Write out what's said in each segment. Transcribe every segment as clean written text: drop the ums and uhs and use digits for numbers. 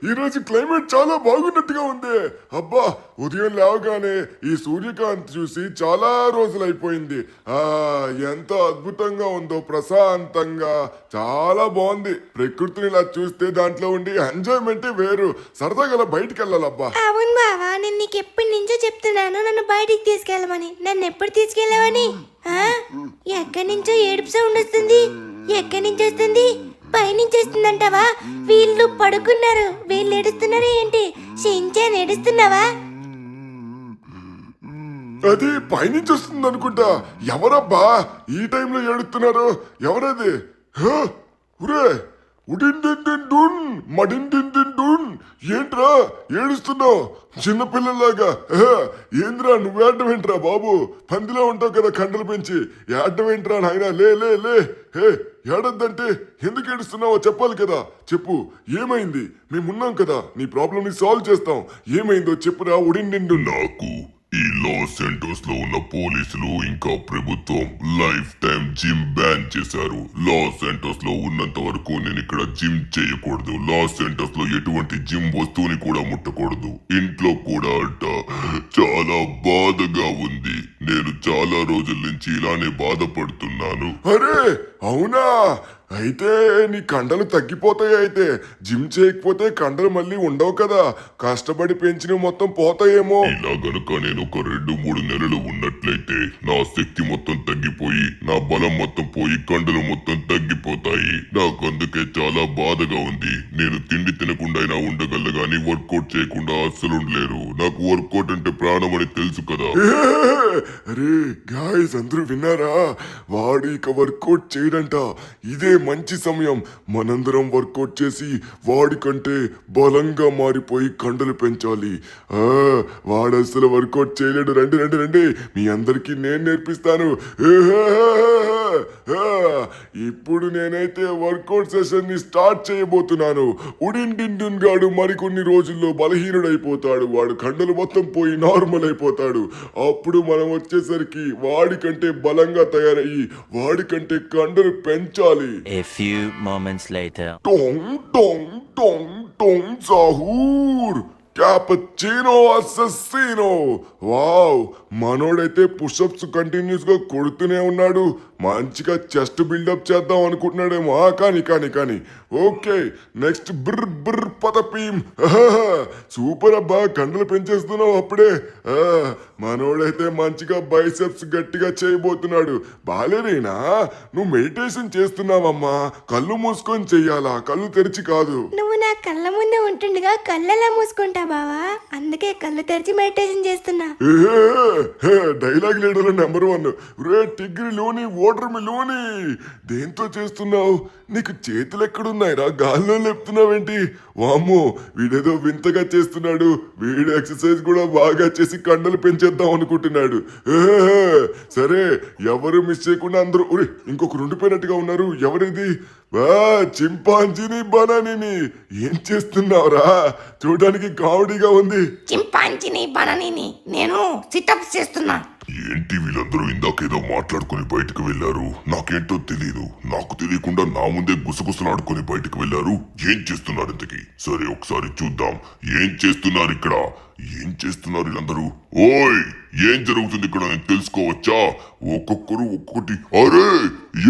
ఈ రోజు క్లైమేట్ చాలా బాగున్నట్టుగా ఉంది. అబ్బా, ఉదయం లేవగానే ఈ సూర్యకాంతి చూసి చాలా రోజులైపోయింది. ఎంత అద్భుతంగా ఉందో, ప్రశాంతంగా చాలా బాగుంది. ప్రకృతిని ఇలా చూస్తే దాంట్లో ఉండి ఎంజాయ్మెంటే వేరు. సరదాగా బయటికి వెళ్ళాలబ్బా. అవును బావా, నేను నీకు ఎప్పటి నుంచో చెప్తున్నాను నన్ను బయటికి తీసుకెళ్ళమని. నన్ను ఎప్పుడు తీసుకెళ్ళవని? ఎక్కడి నుంచో ఏడుపు సౌండ్ వస్తుంది. ఎక్కడి నుంచి వస్తుంది? పైనుంచి వస్తుందంటావా? వీళ్ళు పడుకున్నారు, వీళ్ళు ఏడుస్తున్నారు ఏంటి? షించాన్ ఏడుస్తున్నావా? అది పైనుంచి వస్తుంది అనుకుంటా. ఎవరబ్బా ఈ టైంలో ఏడుస్తున్నారు? ఎవరది? ఉరే ఉడిండిన్ మడిండిన్, ఏంట్రా ఏడుస్తున్నావు చిన్నపిల్లలాగా? ఏంద్రా నువ్వు ఏడ్డం ఏంట్రా బాబు? పందిలో ఉంటావు కదా కండలు పెంచి, ఏడ్డం ఏంట్రా నాయనా? లే లే లే. ఏడద్దంటే ఎందుకు ఏడుస్తున్నావో చెప్పాలి కదా. చెప్పు, ఏమైంది? మేమున్నాం కదా, నీ ప్రాబ్లం ని సాల్వ్ చేస్తాం. ఏమైందో చెప్పురా ఉడిండిన్. నాకు ఈ లాస్ సెంటోస్ లో ఉన్న పోలీసులు ఇంకా ప్రభుత్వం లైఫ్ టైం జిమ్ బ్యాన్ చేశారు. లాస్ సెంటోస్ లో ఉన్నంత వరకు నేను ఇక్కడ జిమ్ చేయకూడదు. లాస్ సెంటోస్ లో ఎటువంటి జిమ్ వస్తువుని కూడా ముట్టకూడదు. ఇంట్లో కూడా అంట. చాలా బాధగా ఉంది. నేను చాలా రోజుల నుంచి ఇలానే బాధపడుతున్నాను. అరే అవునా? అయితే నీ కండలు తగ్గిపోతాయి. అయితే జిమ్ చేయకపోతే కండలు మళ్ళీ ఉండవు కదా. కష్టపడి పెంచినవి మొత్తం పోతాయేమో. ఇలా గనుక నేను ఒక 2-3 నెలలు ఉన్నట్లయితే నా శక్తి మొత్తం తగ్గిపోయి, నా బలం మొత్తం పోయి, కండలు మొత్తం తగ్గిపోతాయి. నాకు అందుకే చాలా బాధగా ఉంది. నేను తిండి తినకుండా అయినా ఉండగలను గానీ వర్కౌట్ చేయకుండా అస్సలు ఉండలేరు. నాకు వర్కౌట్ అంటే ప్రాణం అని తెలుసు కదా. అరే గాయ్స్, అందరూ విన్నారా? వాడు ఇక వర్కౌట్ చేయడంట. ఇదే మంచి సమయం. మనందరం వర్కౌట్ చేసి వాడికంటే బలంగా మారిపోయి కండలు పెంచాలి. వాడు అసలు వర్కౌట్ చేయలేడు. రండి రండి రండి, మీ అందరికీ నేను నేర్పిస్తాను. ఇప్పుడు నేనైతే వర్కౌట్ సెషన్ ని స్టార్ట్ చేయబోతున్నాను. ఉడిండిన్ గాడు మరికొన్ని రోజుల్లో బలహీనుడైపోతాడు. వాడు కండలు మొత్తం పోయి నార్మల్ అయిపోతాడు. అప్పుడు మనం వచ్చేసరికి వాడికంటే బలంగా తయారయ్యి వాడికంటే కండలు పెంచాలి. A few moments later. Tung tung tung tung sahur cappuccino assassino. Wow, మనోడైతే పుషప్స్ కంటిన్యూస్ గా కొడుతూనే ఉన్నాడు. మంచిగా చెస్ట్ బిల్డప్ చేద్దాం అనుకుంటున్నాడేమో. కానీ కానీ కానీ ఓకే, నెక్స్ట్ బ్ర్ బ్ర్ పతపీం. సూపర్ అబ్బా, కండలు పెంచేస్తున్నావు అప్పుడే. మనోడైతే మంచిగా బైసెప్స్ గట్టిగా చేయబోతున్నాడు. బాలేరీనా, నువ్వు మెడిటేషన్ చేస్తున్నావమ్మా. కళ్ళు మూసుకొని చెయ్యాలా, కళ్ళు తెరిచి కాదు. నువ్వు నా కళ్ళ ముందే ఉంటుండగా కళ్ళలా మూసుకుంటా బావా. అందుకే కళ్ళు తెరిచి మెడిటేషన్ చేస్తున్నా. Dialogue leader number 1. రే టిగ్రీలోని ఓటర్ మిలోని, దేంతో చేస్తున్నావు? నీకు చేతులు ఎక్కడున్నాయిరా? గాల్లో లేపుతున్నావేంటి? వామ్మో, వీడేదో వింతగా చేస్తున్నాడు. వీడు ఎక్సర్సైజ్ కూడా బాగా చేసి కండలు పెంచేద్దాం అనుకుంటున్నాడు. సరే, ఎవరు మిస్ చేయకుండా అందరూ. ఇంకొకరు ఉండిపోయినట్టుగా ఉన్నారు. ఎవరిది? చింపాంజీని బనానీని. ఏం చేస్తున్నావురా? చూడడానికి కామెడీగా ఉంది. చింపాంజీని బనానీని నేను సిటప్స్ చేస్తున్నా. ఏంటి వీళ్ళందరూ ఇందాకేదో మాట్లాడుకుని బయటకు వెళ్లారు? నాకేంటో తెలీదు. నాకు తెలియకుండా నా ముందే గుసగుసలాడుకుని బయటకు వెళ్లారు. ఏం చేస్తున్నారు ఇంతకీ? సరే, ఒకసారి చూద్దాం. ఏం చేస్తున్నారు ఇక్కడ? ఏం చేస్తున్నారు వీళ్ళందరూ? ఓయ్, ఏం జరుగుతుంది ఇక్కడ నేను తెలుసుకోవచ్చా? ఒక్కొక్కరు ఒక్కొక్కటి. అరే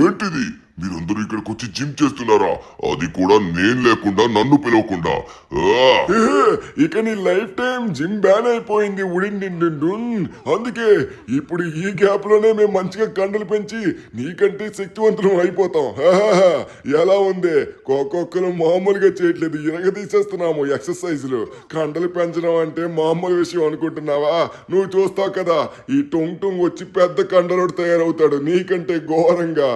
ఏంటిది? మీరందరూ ఇక్కడికి వచ్చి జిమ్ చేస్తున్నారా? అది కూడా నేను లేకుండా, నన్ను పిలవకుండా. ఇక నీ లైఫ్ టైం జిమ్ బ్యాన్ అయిపోయింది ఉడిండిన్. అందుకే ఇప్పుడు ఈ గ్యాప్ లోనే మేము మంచిగా కండలు పెంచి నీకంటే శక్తివంతులం అయిపోతాం. ఎలా ఉంది? ఒక్కొక్కరు మామూలుగా చేయట్లేదు, ఇరగ తీసేస్తున్నాము ఎక్సర్సైజ్లు. కండలు పెంచడం అంటే మామూలు విషయం అనుకుంటున్నావా? నువ్వు చూస్తావు కదా, ఈ టొంగ్ టొంగ్ వచ్చి పెద్ద కండలోడు తయారవుతాడు నీకంటే ఘోరంగా.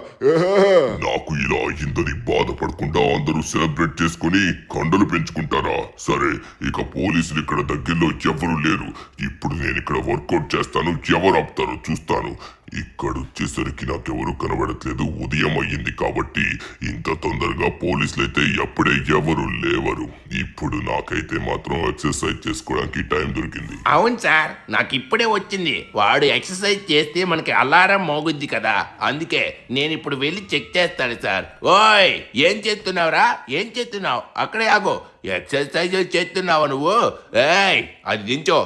నాకు ఇలా అయిందని బాధపడకుండా అందరూ సెలబ్రేట్ చేసుకుని కండలు పెంచుకుంటారా? సరే, ఇక పోలీసులు ఇక్కడ దగ్గరలో ఎవరు లేరు. ఇప్పుడు నేను ఇక్కడ వర్కౌట్ చేస్తాను. ఎవరు ఆపుతారో చూస్తాను. ఇక్కడ వచ్చేసరికి నాకెవరు కనబడట్లేదు. ఉదయం అయ్యింది కాబట్టి ఇంత తొందరగా పోలీసులు అయితే ఎప్పుడే ఎవరు లేవరు. ఇప్పుడు నాకైతే మాత్రం ఎక్సర్సైజ్ చేసుకోవడానికి టైం దొరికింది. అవును సార్, నాకు ఇప్పుడే వచ్చింది. వాడు ఎక్సర్సైజ్ చేస్తే మనకి అలారం మోగుద్ది కదా, అందుకే నేను ఇప్పుడు వెళ్ళి చెక్ చేస్తాను సార్. ఓయ్, ఏం చేస్తున్నావురా? ఏం చేస్తున్నావు? అక్కడే ఆగో. ఎక్సర్సైజ్ చేస్తున్నావా నువ్వు? ఏయ్, అది దించో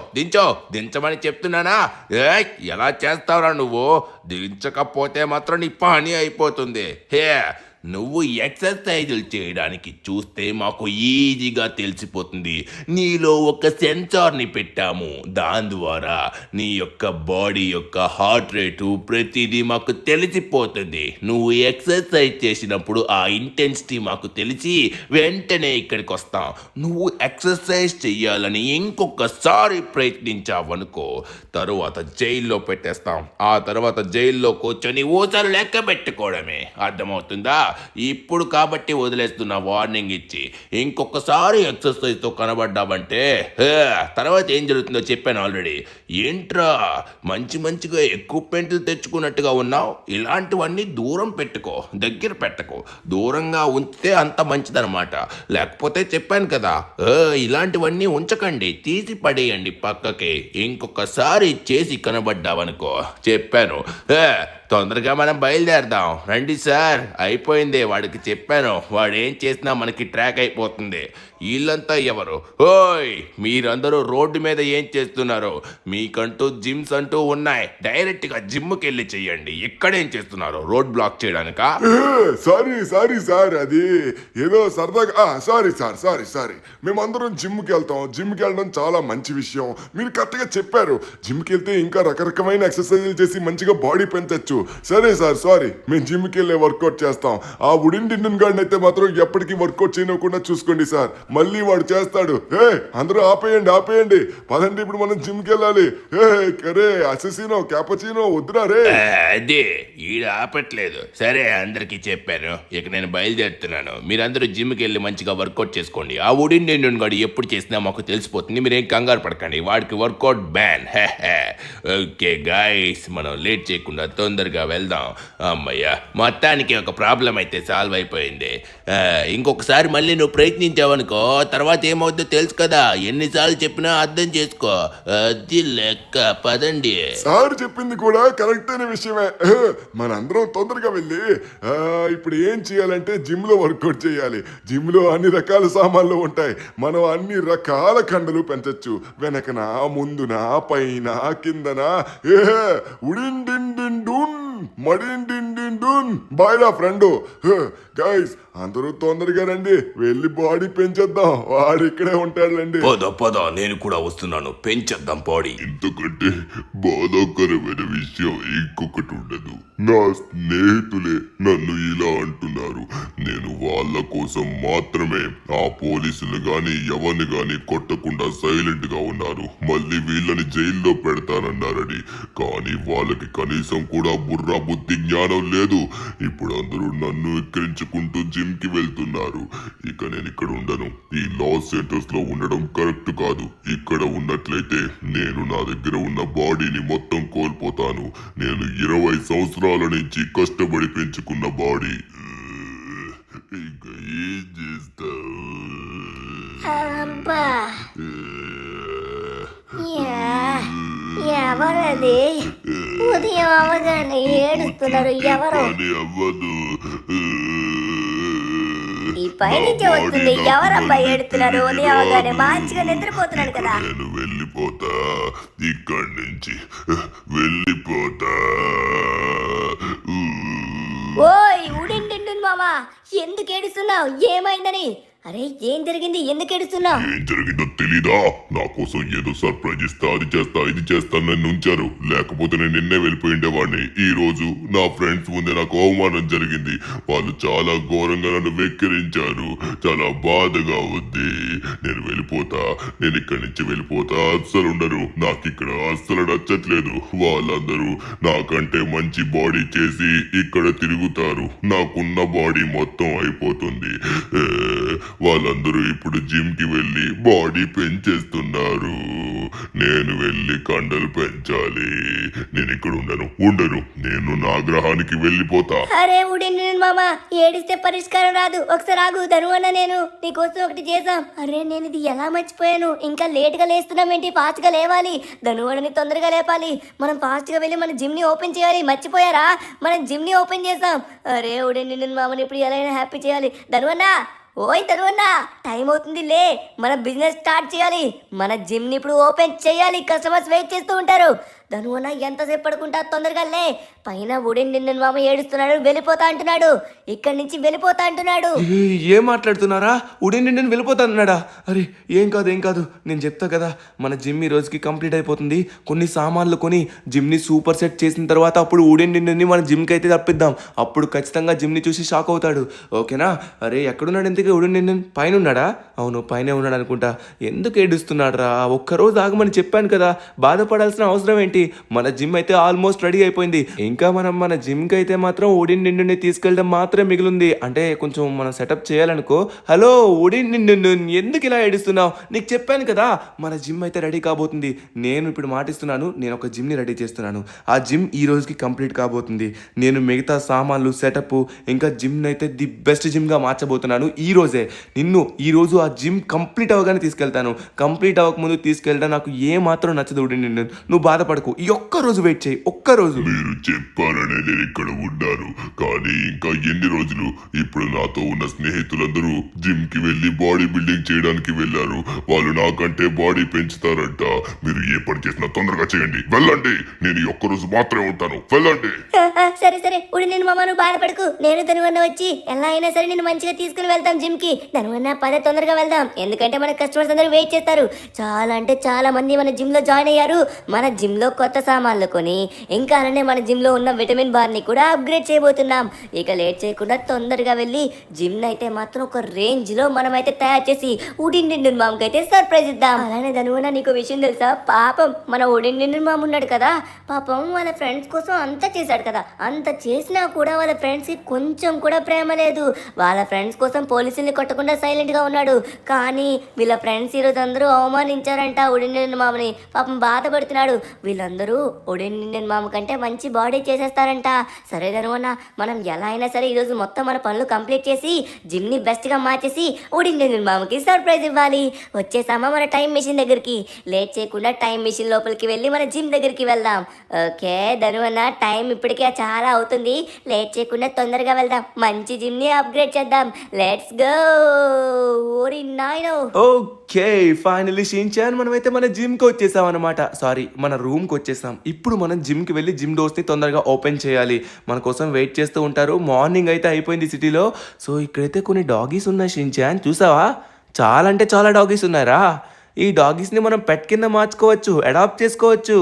దించమని చెప్తున్నానా? ఏయ్, ఎలా చేస్తావురా నువ్వు? దించకపోతే మాత్రం నీ పని అయిపోతుంది. హే, నువ్వు ఎక్సర్సైజులు చేయడానికి చూస్తే మాకు ఈజీగా తెలిసిపోతుంది. నీలో ఒక సెన్సార్ని పెట్టాము. దాని ద్వారా నీ యొక్క బాడీ యొక్క హార్ట్ రేటు ప్రతిదీ మాకు తెలిసిపోతుంది. నువ్వు ఎక్సర్సైజ్ చేసినప్పుడు ఆ ఇంటెన్సిటీ మాకు తెలిసి వెంటనే ఇక్కడికి వస్తాం. నువ్వు ఎక్సర్సైజ్ చెయ్యాలని ఇంకొకసారి ప్రయత్నించావనుకో, తరువాత జైల్లో పెట్టేస్తాం. ఆ తర్వాత జైల్లో కూర్చొని ఊసలు లెక్క పెట్టుకోవడమే. అర్థమవుతుందా? ఇప్పుడు కాబట్టి వదిలేస్తున్నా వార్నింగ్ ఇచ్చి. ఇంకొకసారి ఎక్సర్సైజ్తో కనబడ్డావంటే తర్వాత ఏం జరుగుతుందో చెప్పాను ఆల్రెడీ. ఏంట్రా మంచిగా ఎక్విప్మెంట్లు తెచ్చుకున్నట్టుగా ఉన్నావు? ఇలాంటివన్నీ దూరం పెట్టుకో, దగ్గర పెట్టకు. దూరంగా ఉంచితే అంత మంచిదన్నమాట. లేకపోతే చెప్పాను కదా, ఇలాంటివన్నీ ఉంచకండి, తీసి పడేయండి పక్కకి. ఇంకొకసారి చేసి కనబడ్డావనుకో, చెప్పాను. తొందరగా మనం బయలుదేరదాం రండి సార్. అయిపోయింది, వాడికి చెప్పాను. వాడు ఏం చేసినా మనకి ట్రాక్ అయిపోతుంది. వీళ్ళంతా ఎవరు? ఓయ్, మీరందరూ రోడ్డు మీద ఏం చేస్తున్నారు? మీకంటూ జిమ్స్ అంటూ ఉన్నాయి. డైరెక్ట్గా జిమ్కి వెళ్ళి చెయ్యండి. ఇక్కడేం చేస్తున్నారు? రోడ్ బ్లాక్ చేయడానికా? సారీ సార్, అది ఏదో సరదాగా. సారీ మేమందరం జిమ్కి వెళ్తాం. జిమ్కి వెళ్ళడం చాలా మంచి విషయం. మీరు కరెక్ట్గా చెప్పారు. జిమ్కి వెళ్తే ఇంకా రకరకమైన ఎక్సర్సైజులు చేసి మంచిగా బాడీ పెంచచ్చు. సరే సార్, సారీ. మేము జిమ్కి వెళ్ళే వర్కౌట్ చేస్తాం. ఆ ఉడిన్ డిండిన్ గాడిని అయితే మాత్రం ఎప్పటికీ వర్కౌట్ చేయకుండా చూసుకోండి సార్. మళ్ళీ వాడు చేస్తాడు. అందరూ ఆపేయండి, పదండి, ఇప్పుడు మనం జిమ్కి వెళ్ళాలి. కరే అసెసినో క్యాపచినో వద్దురా రే. అదే ఈడ ఆపట్లేదు. సరే, అందరికీ చెప్పాను. ఇక నేను బయలుదేరుతున్నాను. మీరందరూ జిమ్కి వెళ్ళి మంచిగా వర్కౌట్ చేసుకోండి. ఆ ఉడిన్ డిండిన్ గాడు ఎప్పుడు చేసినా మాకు తెలిసిపోతుంది. మీరేం కంగారు పడకండి, వాడికి వర్కౌట్ బ్యాన్. ఓకే గైస్, మనం లేట్ చేయకుండా తొందరగా వెళ్దాం. అమ్మయ్య, మొత్తానికి ఒక ప్రాబ్లం అయితే సాల్వ్ అయిపోయింది. ఇంకొకసారి మళ్ళీ నువ్వు ప్రయత్నించావనుకో, తర్వాత ఏమవుతుందో తెలుసు కదా. ఎన్నిసార్లు చెప్పినా అర్థం చేసుకో. అది లెక్క. పదండి. సార్ చెప్పింది కూడా కరెక్ట్ అయిన విషయమే. మనందరం తొందరగా వెళ్ళి ఇప్పుడు ఏం చేయాలంటే జిమ్ లో వర్కౌట్ చేయాలి. జిమ్ లో అన్ని రకాల సామాన్లు ఉంటాయి. మనం అన్ని రకాల కండలు పెంచచ్చు. వెనకన, ముందున, పైన, కిందన. ఉడిన్ డిండిన్ డూన్ మడిన్ డిండిన్ డూన్. బాయ్లా ఫ్రెండ్. గైస్, అందరూ తొందరగా రండి, వెళ్ళి బాడీ పెంచేద్దాం. వాడు ఇక్కడే ఉంటాడులేండి. పద, నేను కూడా వస్తున్నాను. పెంచేద్దాం బాడీ. ఎందుకంటే బాధాకరమైన విషయం ఇంకొకటి ఉండదు. నా స్నేహితులే నన్ను ఇలా అంటున్నారు. నేను వాళ్ళ కోసం మాత్రమే ఆ పోలీసులు గాని ఎవరిని గాని కొట్టకుండా సైలెంట్ గా ఉన్నారు. మళ్ళీ వీళ్ళని జైల్లో పెడతానన్నారని. కానీ వాళ్ళకి కనీసం కూడా బుర్రా బుద్ధి జ్ఞానం లేదు. ఇప్పుడు అందరూ నన్ను ఎక్కిరించుకుంటూ జిమ్ కి వెళ్తున్నారు. ఇక నేను ఇక్కడ ఉండను. ఈ లాస్ సెంటర్స్ లో ఉండడం కరెక్ట్ కాదు. ఇక్కడ ఉన్నట్లయితే నేను నా దగ్గర ఉన్న బాడీని మొత్తం కోల్పోతాను. నేను 20 సంవత్సరాల నుంచి కష్టపడి పెంచుకున్న బాడీ. ఇక ఏం చేస్తావు? ఎవరది? ఉదయం అవగానే ఏడుస్తున్నారు. ఎవరు? అవ్వదు. ఈ పైనుంచి వస్తుంది. ఎవరబ్బా ఏడుస్తున్నారు? ఉదయం అవగానే మంచిగా నిద్రపోతున్నాడు కదా. నేను వెళ్ళిపోతా, ఇక్కడి నుంచి వెళ్ళిపోతా. ఓయ్ ఉడిన్ డిండిన్ మామా, ఎందుకు ఏడుస్తున్నావు? ఏమైందని? అరే, ఏం జరిగింది? ఎందుకు ఏడుస్తున్నావు? ఏం జరిగిందో తెలీదా? నా కోసం ఏదో సర్ప్రైజ్ ఇస్తా, అది చేస్తా, ఇది చేస్తా నన్ను ఉంచారు. లేకపోతే నేను నిన్నే వెళ్ళిపోయిండేవాడిని. ఈ రోజు నా ఫ్రెండ్స్ ముందే నాకు అవమానం జరిగింది. వాళ్ళు చాలా ఘోరంగా నన్ను వెక్కిరించారు. చాలా బాధగా ఉంది. నేను వెళ్ళిపోతా. నేను ఇక్కడి నుంచి వెళ్ళిపోతా. అస్సలు ఉండరు. నాకు ఇక్కడ అస్సలు నచ్చట్లేదు. వాళ్ళందరూ నాకంటే మంచి బాడీ చేసి ఇక్కడ తిరుగుతారు. నాకున్న బాడీ మొత్తం అయిపోతుంది. వాళ్ళందరూ ఇప్పుడు జిమ్ కి వెళ్ళి బాడీ పెంచేస్తున్నారు. నేను వెళ్ళి కండలు పెంచాలి. నేను ఇక్కడ ఉండను. నేను నా గ్రహానికి వెళ్ళిపోతా. అరే ఉడిండి మామ, ఏడిస్తే పరిష్కారం రాదు. ఒకసారి ఆగు ధనువన్న, నేను నీకోసం ఒకటి చేసాం. అరే నేను ఇది ఎలా మర్చిపోయాను. ఇంకా లేట్ గా లేస్తున్నాం ఏంటి? ఫాస్ట్ గా లేవాలి. ధనువన్నని తొందరగా లేపాలి. మనం ఫాస్ట్ గా వెళ్ళి మన జిమ్ ని ఓపెన్ చేయాలి. మర్చిపోయారా? మనం జిమ్ ని ఓపెన్ చేసాం. అరే ఉడిండి మామని ఇప్పుడు ఎలా అయినా హ్యాపీ చేయాలి. ధనువన్న, ఓయ్ ధనువన్న, టైం అవుతుంది, లే. మన బిజినెస్ స్టార్ట్ చేయాలి. మన జిమ్ ని ఇప్పుడు ఓపెన్ చేయాలి. కస్టమర్స్ వెయిట్ చేస్తూ ఉంటారు. ధనువన్న ఎంతసేపు పడుకుంటా, తొందరగా లే. పైన ఉడిండి మామ ఏడుస్తున్నాడు, వెళ్ళిపోతా అంటున్నాడు. ఇక్కడి నుంచి వెళ్ళిపోతా అంటున్నాడు. ఏం మాట్లాడుతున్నారా? ఉడిని నేను వెళ్ళిపోతానన్నాడా? అరే ఏం కాదు, నేను చెప్తా కదా. మన జిమ్ ఈ రోజుకి కంప్లీట్ అయిపోతుంది. కొన్ని సామాన్లు కొని జిమ్ని సూపర్ సెట్ చేసిన తర్వాత అప్పుడు ఉడిని మన జిమ్కి అయితే తప్పిద్దాం. అప్పుడు ఖచ్చితంగా జిమ్ని చూసి షాక్ అవుతాడు. ఓకేనా? అరే ఎక్కడున్నాడు ఇంతకీ ఉడిని? పైన ఉన్నాడా? అవును పైనే ఉన్నాడు అనుకుంటా. ఎందుకు ఏడుస్తున్నాడు రా? ఒక్కరోజు ఆగమని చెప్పాను కదా. బాధపడాల్సిన అవసరం ఏంటి? మన జిమ్ అయితే ఆల్మోస్ట్ రెడీ అయిపోయింది. ఇంకా మనం మన జిమ్కి అయితే మాత్రం ఉడిని తీసుకెళ్ళడం మాత్రమే మిగిలింది. అంటే కొంచెం మనం సెటప్ చేయాలనుకో. హలో ఉడిని, ఎందుకు ఇలా ఏడుస్తున్నావు? నీకు చెప్పాను కదా మన జిమ్ అయితే రెడీ కాబోతుంది. నేను ఇప్పుడు మాటిస్తున్నాను, నేను ఒక జిమ్ని రెడీ చేస్తున్నాను. ఆ జిమ్ ఈ రోజుకి కంప్లీట్ కాబోతుంది. నేను మిగతా సామాన్లు సెటప్ ఇంకా జిమ్ అయితే ది బెస్ట్ జిమ్గా మార్చబోతున్నాను ఈ రోజే. ఈ రోజు ఆ జిమ్ కంప్లీట్ అవ్వగానే తీసుకెళ్తాను. కంప్లీట్ అవ్వకముందు తీసుకెళ్ళడం నాకు ఏ మాత్రం నచ్చదు ఉడిని. నువ్వు బాధపడకు, ఈ ఒక్కరోజు వెయిట్ చేయి, ఒక్కరోజు. మీరు చెప్పారనే నేను ఇక్కడ ఉన్నాను. కానీ ఇంకా ఎన్ని రోజులు? ఇప్పుడు నాతో ఉన్న స్నేహితులందరూ జిమ్ కి వెళ్లి బాడీ బిల్డింగ్ చేయడానికి వెళ్లారు. వాళ్ళు నాకంటే బాడీ పెంచుతారంట. మీరు ఏ పని చేసినా తొందరగా చేయండి. వెళ్ళండి. నేను ఈ ఒక్క రోజు మాత్రమే ఉంటాను. వెళ్ళండి. సరే ఉడిండి మామ, నువ్వు బాధపడకు. నేను ధనువన్న వచ్చి ఎలా అయినా సరే నేను మంచిగా తీసుకుని వెళ్తాం జిమ్ కి. ధనువన్న పదే తొందరగా వెళ్దాం. ఎందుకంటే మన కస్టమర్స్ అందరూ వెయిట్ చేస్తారు. చాలా అంటే చాలా మంది మన జిమ్ లో జాయిన్ అయ్యారు. మన జిమ్ లో కొత్త సామాన్లు కొని ఇంకా అలానే మన జిమ్ లో ఉన్న విటమిన్ బార్ ని కూడా అప్గ్రేడ్ చేయబోతున్నాం. ఇక లేట్ చేయకుండా తొందరగా వెళ్ళి జిమ్ అయితే మాత్రం ఒక రేంజ్ లో మనమైతే తయారు చేసి ఉడిండి మామకి అయితే సర్ప్రైజ్ ఇద్దాం. అలానే ధనువన్న, నీకు విషయం తెలుసా? పాపం మన ఉడిండి మామ ఉన్నాడు కదా, పాపం వాళ్ళ ఫ్రెండ్స్ కోసం అంతా చేశాడు కదా. అంత చేసినా కూడా వాళ్ళ ఫ్రెండ్స్ కి కొంచెం కూడా ప్రేమ లేదు. వాళ్ళ ఫ్రెండ్స్ కోసం పోలీసుల్ని కొట్టకుండా సైలెంట్ గా ఉన్నాడు. కానీ వీళ్ళ ఫ్రెండ్స్ ఈరోజు అందరూ అవమానించారంట ఉడిండి మామని. పాపం బాధపడుతున్నాడు. వీళ్ళందరూ ఉడిండి మామ కంటే మంచి బాడీ చేసేస్తారంట. సరే ధనువన్న, మనం ఎలా అయినా సరే ఈరోజు మొత్తం మన పనులు కంప్లీట్ చేసి జిమ్ ని బెస్ట్ గా మార్చేసి ఉడిండి మామకి సర్ప్రైజ్ ఇవ్వాలి. వచ్చేసామా మన టైం మిషన్ దగ్గరికి. లేట్ చేయకుండా టైం మిషన్ లోపలికి వెళ్ళి మన జిమ్ దగ్గరికి వెళ్దాం. ఓకే ధనువన్న, టైం ఇప్పటికే చాలా అవుతుంది. లేట్ చేయకుండా తొందరగా వెళ్దాం. మంచి జిమ్ ని అప్గ్రేడ్ చేద్దాం. Let's go. ఓరి నాయనో. ఓకే ఫైనల్లీ షించాన్, మనమైతే మన జిమ్కి వచ్చేసాం అనమాట. సారీ, మన రూమ్కి వచ్చేసాం. ఇప్పుడు మనం జిమ్కి వెళ్ళి జిమ్ డోర్స్ని తొందరగా ఓపెన్ చేయాలి. మన కోసం వెయిట్ చేస్తూ ఉంటారు. మార్నింగ్ అయితే అయిపోయింది సిటీలో. సో ఇక్కడైతే కొన్ని డాగీస్ ఉన్నాయి షించాన్, చూసావా? చాలా అంటే చాలా డాగీస్ ఉన్నారా? ఈ డాగీస్ని మనం పెట్ కింద మార్చుకోవచ్చు, అడాప్ట్ చేసుకోవచ్చు.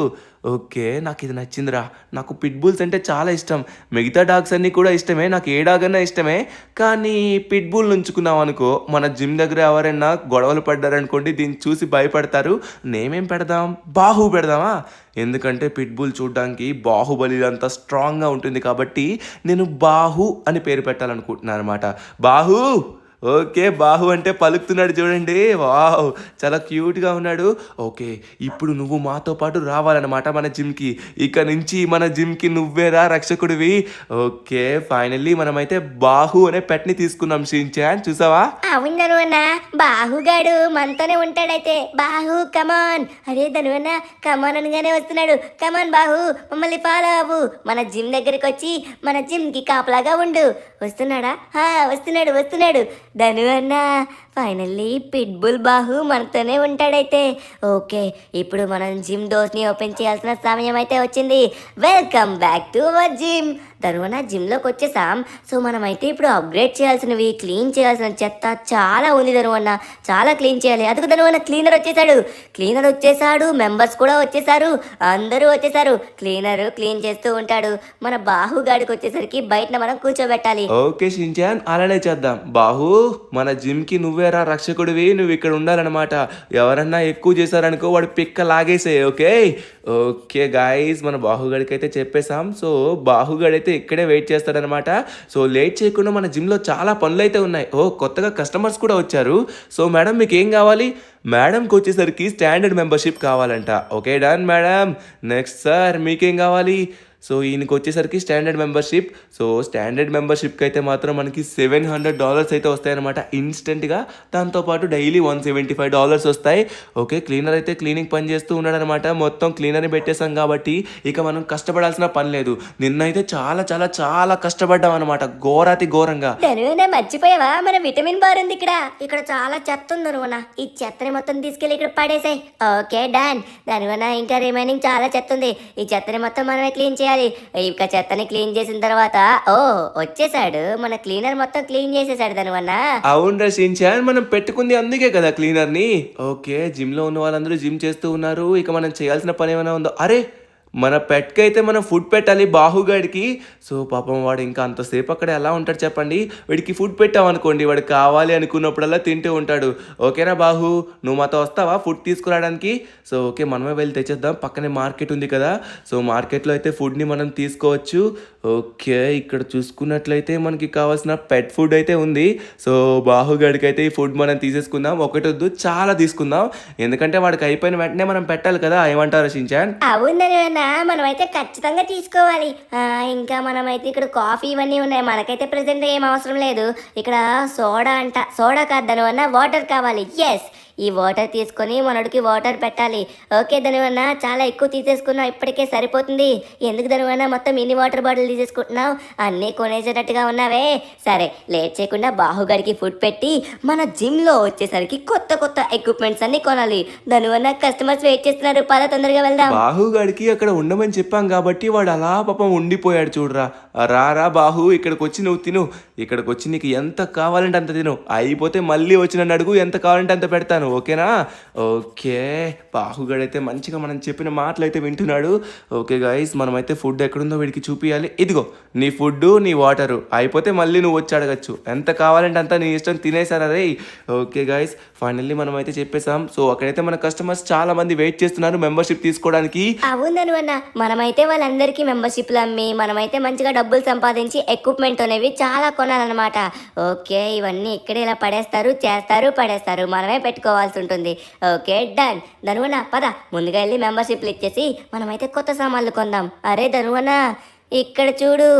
ఓకే, నాకు ఇది నచ్చిందిరా. నాకు పిట్ బుల్స్ అంటే చాలా ఇష్టం. మిగతా డాగ్స్ అన్నీ కూడా ఇష్టమే, నాకు ఏ డాగ్ అన్నా ఇష్టమే. కానీ పిట్ బుల్ ఉంచుకున్నాం అనుకో, మన జిమ్ దగ్గర ఎవరైనా గొడవలు పడ్డారనుకోండి, దీన్ని చూసి భయపడతారు. నేమేం పెడదాం? బాహు పెడదామా? ఎందుకంటే పిట్ బుల్ చూడడానికి బాహుబలి అంత స్ట్రాంగ్గా ఉంటుంది కాబట్టి నేను బాహు అని పేరు పెట్టాలనుకుంటున్నాను అనమాట. బాహు. ఓకే, బాహు అంటే పలుకుతున్నాడు చూడండి. వావ్, చాలా క్యూట్గా ఉన్నాడు. ఓకే, ఇప్పుడు నువ్వు మాతో పాటు రావాలన్నమాట మన జిమ్కి. ఇక నుంచి మన జిమ్కి నువ్వేరా రక్షకుడివి. ఓకే, ఫైనల్లీ మనమైతే బాహు అనే పెట్ని తీసుకున్నాం షించాన్, చూసావా? అవును ధనువన్న, బాహుగాడు మనతోనే ఉంటాడైతే. బాహు కమాన్. అరే ధనువన్న, కమాన్ అనగానే వస్తున్నాడు. కమాన్ బాహు, మమ్మల్ని ఫాలో అవ్వు. మన జిమ్ దగ్గరికి వచ్చి మన జిమ్కి కాపలాగా ఉండు. వస్తున్నాడా? వస్తున్నాడు. ధనువన్న, ఫైనల్లీ పిట్ బుల్ బాహు మనతోనే ఉంటాడైతే. ఓకే, ఇప్పుడు మనం జిమ్ డోర్స్ని ఓపెన్ చేయాల్సిన సమయం అయితే వచ్చింది. Welcome back to our gym. Dhanuvanna, జిమ్లోకి వచ్చేసాం. సో మనమైతే ఇప్పుడు అప్గ్రేడ్ చేయాల్సినవి, క్లీన్ చేయాల్సిన చెత్త చాలా ఉంది ధనువన్న. చాలా క్లీన్ చేయాలి. అదుకు ధనువన్న, క్లీనర్ వచ్చేసాడు. మెంబర్స్ కూడా వచ్చేసారు. అందరూ వచ్చేసారు. క్లీనర్ క్లీన్ చేస్తూ ఉంటాడు. మన బాహు గాడికి వచ్చేసరికి బయట మనం కూర్చోబెట్టాలి. ఓకే షించాన్, అలానే చేద్దాం. బాహు, మన జిమ్కి నువ్వే నువ్వేరా రక్షకుడివి, నువ్వు ఇక్కడ ఉండాలన్నమాట. ఎవరన్నా ఎక్కువ చేశారనుకో వాడు పిక్క లాగేసే. ఓకే ఓకే గాయస్, మన బాహుగడికి అయితే చెప్పేశాం. సో బాహుగడి అయితే ఇక్కడే వెయిట్ చేస్తాడనమాట. సో లేట్ చేయకుండా మన జిమ్లో చాలా పనులు అయితే ఉన్నాయి. కొత్తగా కస్టమర్స్ కూడా వచ్చారు. సో మేడం మీకు ఏం కావాలి? మేడంకి వచ్చేసరికి స్టాండర్డ్ మెంబర్షిప్ కావాలంట. Okay done madam. Next sir మీకేం కావాలి? సో ఈయనకి వచ్చేసరికి స్టాండర్డ్ మెంబర్షిప్. సో స్టాండర్డ్ మెంబర్షిప్కి అయితే మాత్రం మనకి $700 అయితే వస్తాయన్నమాట ఇన్స్టెంట్గా. దాంతోపాటు డైలీ $175 వస్తాయి. ఓకే క్లీనర్ అయితే క్లీనింగ్ పని చేస్తూ ఉన్నాడనమాట. మొత్తం క్లీనర్ని పెట్టేశాం కాబట్టి ఇక మనం కష్టపడాల్సిన పని లేదు. నిన్నైతే చాలా చాలా చాలా కష్టపడ్డాం అనమాట, ఘోరాతి ఘోరంగా. ధనువనా మర్చిపోయావా, మన విటమిన్ బార్ ఉంది ఇక్కడ చాలా చెత్త ఉంది ధనువనా. ఈ చెత్తని మొత్తం తీసుకెళ్ళి ఇక్కడ పడేసాయి. Okay done. ధనువనా ఇంకా రిమైనింగ్ చాలా చెత్త ఉంది, ఈ చెత్తని మొత్తం మనమే క్లీన్ చేయాలి. ఇక చెత్తని క్లీన్ చేసిన తర్వాత వచ్చేసాడు మన క్లీనర్, మొత్తం క్లీన్ చేసేసాడు ధనువన్నా. అవును రషించాన్, మనం పెట్టుకుంది అందుకే కదా క్లీనర్ని. ఓకే జిమ్లో ఉన్న వాళ్ళందరూ జిమ్ చేస్తూ ఉన్నారు. ఇక మనం చేయాల్సిన పని ఏమైనా ఉందో? అరే మన పెట్కి అయితే మనం ఫుడ్ పెట్టాలి బాహుగాడికి. సో పాపం వాడు ఇంకా అంతసేపు అక్కడ ఎలా ఉంటాడు చెప్పండి. వీడికి ఫుడ్ పెట్టామనుకోండి వాడు కావాలి అనుకున్నప్పుడల్లా తింటూ ఉంటాడు. ఓకేనా బాహు, నువ్వు మాతో వస్తావా ఫుడ్ తీసుకురావడానికి? సో ఓకే మనమే వెళ్ళి తెచ్చేద్దాం, పక్కనే మార్కెట్ ఉంది కదా. సో మార్కెట్లో అయితే ఫుడ్ని మనం తీసుకోవచ్చు. ఓకే ఇక్కడ చూసుకున్నట్లయితే మనకి కావాల్సిన పెట్ ఫుడ్ అయితే ఉంది. సో బాహుగాడికి అయితే ఈ ఫుడ్ మనం తీసేసుకుందాం. ఒకటి వద్దు చాలా తీసుకుందాం, ఎందుకంటే వాడికి అయిపోయిన వెంటనే మనం పెట్టాలి కదా. ఏమంటారు షించాన్? అవును మనమైతే ఖచ్చితంగా తీసుకోవాలి. ఇంకా మనమైతే ఇక్కడ కాఫీ ఇవన్నీ ఉన్నాయి, మనకైతే ప్రెసెంట్ ఏం అవసరం లేదు. ఇక్కడ సోడా అంట, సోడా కాదు ధనువన్నా వాటర్ కావాలి. ఎస్ ఈ వాటర్ తీసుకొని మనడికి వాటర్ పెట్టాలి. ఓకే ధనువన్నా చాలా ఎక్కువ తీసేసుకున్నావు, ఇప్పటికే సరిపోతుంది. ఎందుకు ధనువన్నా మొత్తం ఇన్ని వాటర్ బాటిల్ తీసేసుకుంటున్నావు? అన్నీ కొనేసేటట్టుగా ఉన్నావే. సరే లేట్ చేయకుండా బాహుగడికి ఫుడ్ పెట్టి మన జిమ్లో వచ్చేసరికి కొత్త కొత్త ఎక్విప్మెంట్స్ అన్ని కొనాలి. ధనువన్నా కస్టమర్స్ వెయిట్ చేస్తున్నారు, పద తొందరగా వెళ్దాం. బాహుగాడికి అక్కడ ఉండమని చెప్పాం కాబట్టి వాడు అలా పాపం ఉండిపోయాడు చూడరా. రారా బాహు, ఇక్కడికి వచ్చి నువ్వు తిను. ఇక్కడికి వచ్చి నీకు ఎంత కావాలంటే అంత తిను, అయిపోతే మళ్ళీ వచ్చి నన్ను అడుగు, ఎంత కావాలంటే అంత పెడతాను. ఓకేనా? ఓకే బాహుగాడైతే మంచిగా మనం చెప్పిన మాటలు అయితే వింటున్నాడు. ఓకే గైస్ మనమైతే ఫుడ్ ఎక్కడుందో వీడికి చూపించాలి. ఇదిగో నీ ఫుడ్ నీ వాటరు, అయిపోతే మళ్ళీ నువ్వు వచ్చి అడగచ్చు, ఎంత కావాలంటే అంతా నీ ఇష్టం తినేసారా రే. ఓకే గైస్ ఫైనల్లీ మనం అయితే చెప్పేసాం. సో అక్కడైతే మన కస్టమర్స్ చాలా మంది వెయిట్ చేస్తున్నారు మెంబర్షిప్ తీసుకోవడానికి. అవును అన్న, మనమైతే వాళ్ళందరికీ మెంబర్షిప్లు అమ్మి మనమైతే మంచిగా డబ్బులు సంపాదించి ఎక్విప్మెంట్ అనేవి చాలా కొనాలన్నమాట. ఓకే ఇవన్నీ ఇక్కడే ఇలా పడేస్తారు, చేస్తారు, పడేస్తారు, మనమే పెట్టుకోవాల్సి ఉంటుంది. Okay done. ధనువన్న పద ముందుగా వెళ్ళి మెంబర్షిప్లు ఇచ్చేసి మనమైతే కొత్త సామాన్లు కొందాం. అరే ధనువన్న ఇక్కడ చూడు,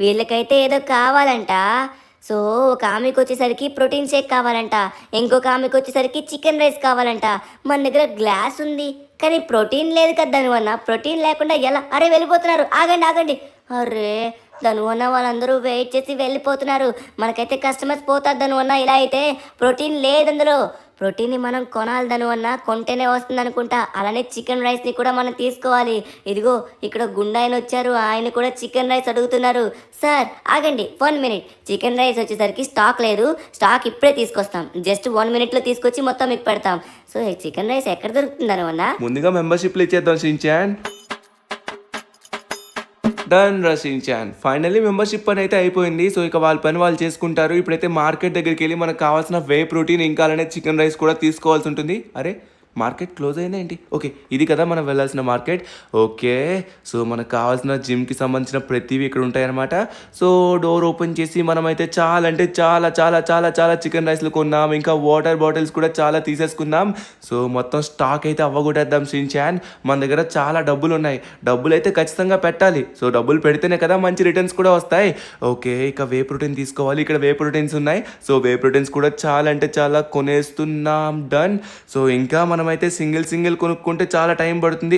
వీళ్ళకైతే ఏదో కావాలంట. సో ఒక ఆమెకు వచ్చేసరికి ప్రోటీన్ షేక్ కావాలంట, ఇంకొక ఆమెకు వచ్చేసరికి చికెన్ రైస్ కావాలంట. మన దగ్గర గ్లాస్ ఉంది కానీ ప్రోటీన్ లేదు కదా ధనువన్న. ప్రోటీన్ లేకుండా ఎలా? అరే వెళ్ళిపోతున్నారు, ఆగండి ఆగండి. అరే ధనువన్న వాళ్ళందరూ వెయిట్ చేసి వెళ్ళిపోతున్నారు, మనకైతే కస్టమర్స్ పోతారు ధనువన్న. ఇలా అయితే ప్రోటీన్ లేదు అందులో. ప్రోటీన్ని మనం కొనాలి ధనువన్న, కొంటేనే వస్తుంది అనుకుంటా. అలానే చికెన్ రైస్ని కూడా మనం తీసుకోవాలి. ఇదిగో ఇక్కడ గుండాయన వచ్చారు, ఆయన కూడా చికెన్ రైస్ అడుగుతున్నారు. సార్ ఆగండి 1 మినిట్, చికెన్ రైస్ వచ్చేసరికి స్టాక్ లేదు, స్టాక్ ఇప్పుడే తీసుకొస్తాం. జస్ట్ 1 మినిట్లో తీసుకొచ్చి మొత్తం మీకు పెడతాం. సో ఈ చికెన్ రైస్ ఎక్కడ దొరుకుతుంది ధనువన్న? ముందుగా మెంబర్షిప్లు ఇచ్చేద్దాం షించాన్. డన్ రషించాన్. ఫైనల్లీ మెంబర్షిప్ పని అయితే అయిపోయింది. సో ఇక వాళ్ళ పని వాళ్ళు చేసుకుంటారు. ఇప్పుడైతే మార్కెట్ దగ్గరికి వెళ్ళి మనకు కావాల్సిన వే ప్రోటీన్ ఇంకా అలానే చికెన్ రైస్ కూడా తీసుకోవాల్సి ఉంటుంది. అరే మార్కెట్ క్లోజ్ అయిందా ఏంటి? ఓకే ఇది కదా మనం వెళ్ళాల్సిన మార్కెట్. ఓకే సో మనకు కావాల్సిన జిమ్కి సంబంధించిన ప్రతివి ఇక్కడ ఉంటాయన్నమాట. సో డోర్ ఓపెన్ చేసి మనమైతే చాలా అంటే చాలా చాలా చాలా చాలా చికెన్ రైస్లు కొన్నాం, ఇంకా వాటర్ బాటిల్స్ కూడా చాలా తీసేసుకున్నాం. సో మొత్తం స్టాక్ అయితే అవ్వగొట్టేద్దాం షించాన్. మన దగ్గర చాలా డబ్బులు ఉన్నాయి, డబ్బులు అయితే ఖచ్చితంగా పెట్టాలి. సో డబ్బులు పెడితేనే కదా మంచి రిటర్న్స్ కూడా వస్తాయి. ఓకే ఇక వే ప్రోటీన్ తీసుకోవాలి, ఇక్కడ వే ప్రోటీన్స్ ఉన్నాయి. సో వే ప్రోటీన్స్ కూడా చాలా అంటే చాలా కొనేస్తున్నాం. డన్. సో ఇంకా మనం అయితే సింగిల్ కొనుక్కుంటే చాలా టైం పడుతుంది.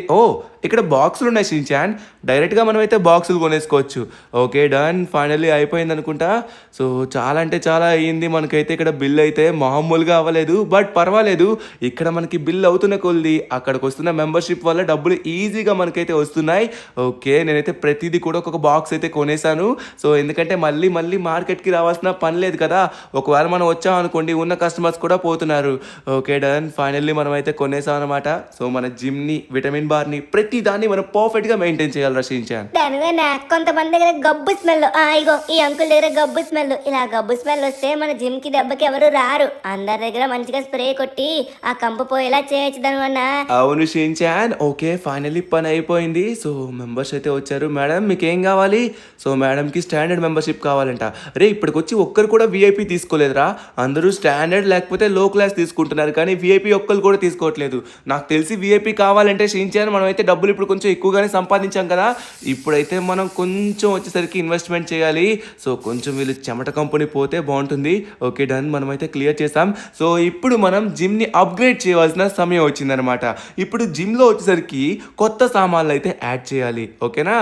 ఇక్కడ బాక్సులు ఉన్నాయి షించాన్, డైరెక్ట్గా మనం అయితే బాక్సులు కొనేసుకోవచ్చు. Okay done. ఫైనల్లీ అయిపోయింది అనుకుంటా. సో చాలా అంటే చాలా అయ్యింది మనకైతే. ఇక్కడ బిల్ అయితే మామూలుగా అవ్వలేదు, బట్ పర్వాలేదు. ఇక్కడ మనకి బిల్ అవుతున్న కొద్ది అక్కడికి వస్తున్న మెంబర్షిప్ వల్ల డబ్బులు ఈజీగా మనకైతే వస్తున్నాయి. ఓకే నేనైతే ప్రతిదీ కూడా ఒక్కొక్క బాక్స్ అయితే కొనేసాను. సో ఎందుకంటే మళ్ళీ మార్కెట్కి రావాల్సిన పని లేదు కదా. ఒకవేళ మనం వచ్చామనుకోండి ఉన్న కస్టమర్స్ కూడా పోతున్నారు. Okay done. ఫైనల్లీ మనం అయితే కొనేసాం అనమాట. సో మన జిమ్ని, విటమిన్ బార్ని, ప్రతి దాన్ని మనం పర్ఫెక్ట్గా మెయింటైన్ చేయాలి షించాన్. దానివల్ల కొంతమంది దగ్గర గబ్బు స్మెల్, ఇగో ఈ అంకుల్ దగ్గర గబ్బు స్మెల్, ఇలా గబ్బు స్మెల్ వస్తే మన జిమ్ కి దెబ్బకి ఎవరు రారు. అందరి దగ్గర మంచిగా స్ప్రే కొట్టి ఆ కంపు పోయేలా చేయొచ్చు దానివల్ల. అవును షించాన్. ఓకే, ఫైనల్లీ పని అయిపోయింది. సో మెంబర్స్ అయితే వచ్చారు. మేడం మీకు ఏం కావాలి? సో మేడంకి స్టాండర్డ్ మెంబర్షిప్ కావాలంట. రే ఇప్పటికి వచ్చి ఒక్కరు కూడా విఐపి తీసుకోలేదురా, అందరూ స్టాండర్డ్ లేకపోతే లో క్లాస్ తీసుకుంటున్నారు, కానీ విఐపి ఒక్కరు కూడా తీసుకోవట్లేదు. నాకు తెలిసి విఐపి కావాలంటే షించాన్ మనం అయితే డబ్బులు ఇప్పుడు కొంచెం ఎక్కువగానే సంపాదించాం కదా, ఇప్పుడైతే మనం కొంచెం వచ్చేసరికి ఇన్వెస్ట్మెంట్ చేయాలి. సో కొంచెం వీళ్ళు చెమట కంపెనీ పోతే బాగుంటుంది. ఓకే డన్, మనమైతే క్లియర్ చేసాం. సో ఇప్పుడు మనం జిమ్ని అప్గ్రేడ్ చేయవలసిన సమయం వచ్చిందనమాట. ఇప్పుడు జిమ్లో వచ్చేసరికి కొత్త సామాన్లు అయితే యాడ్ చేయాలి. ఓకేనా?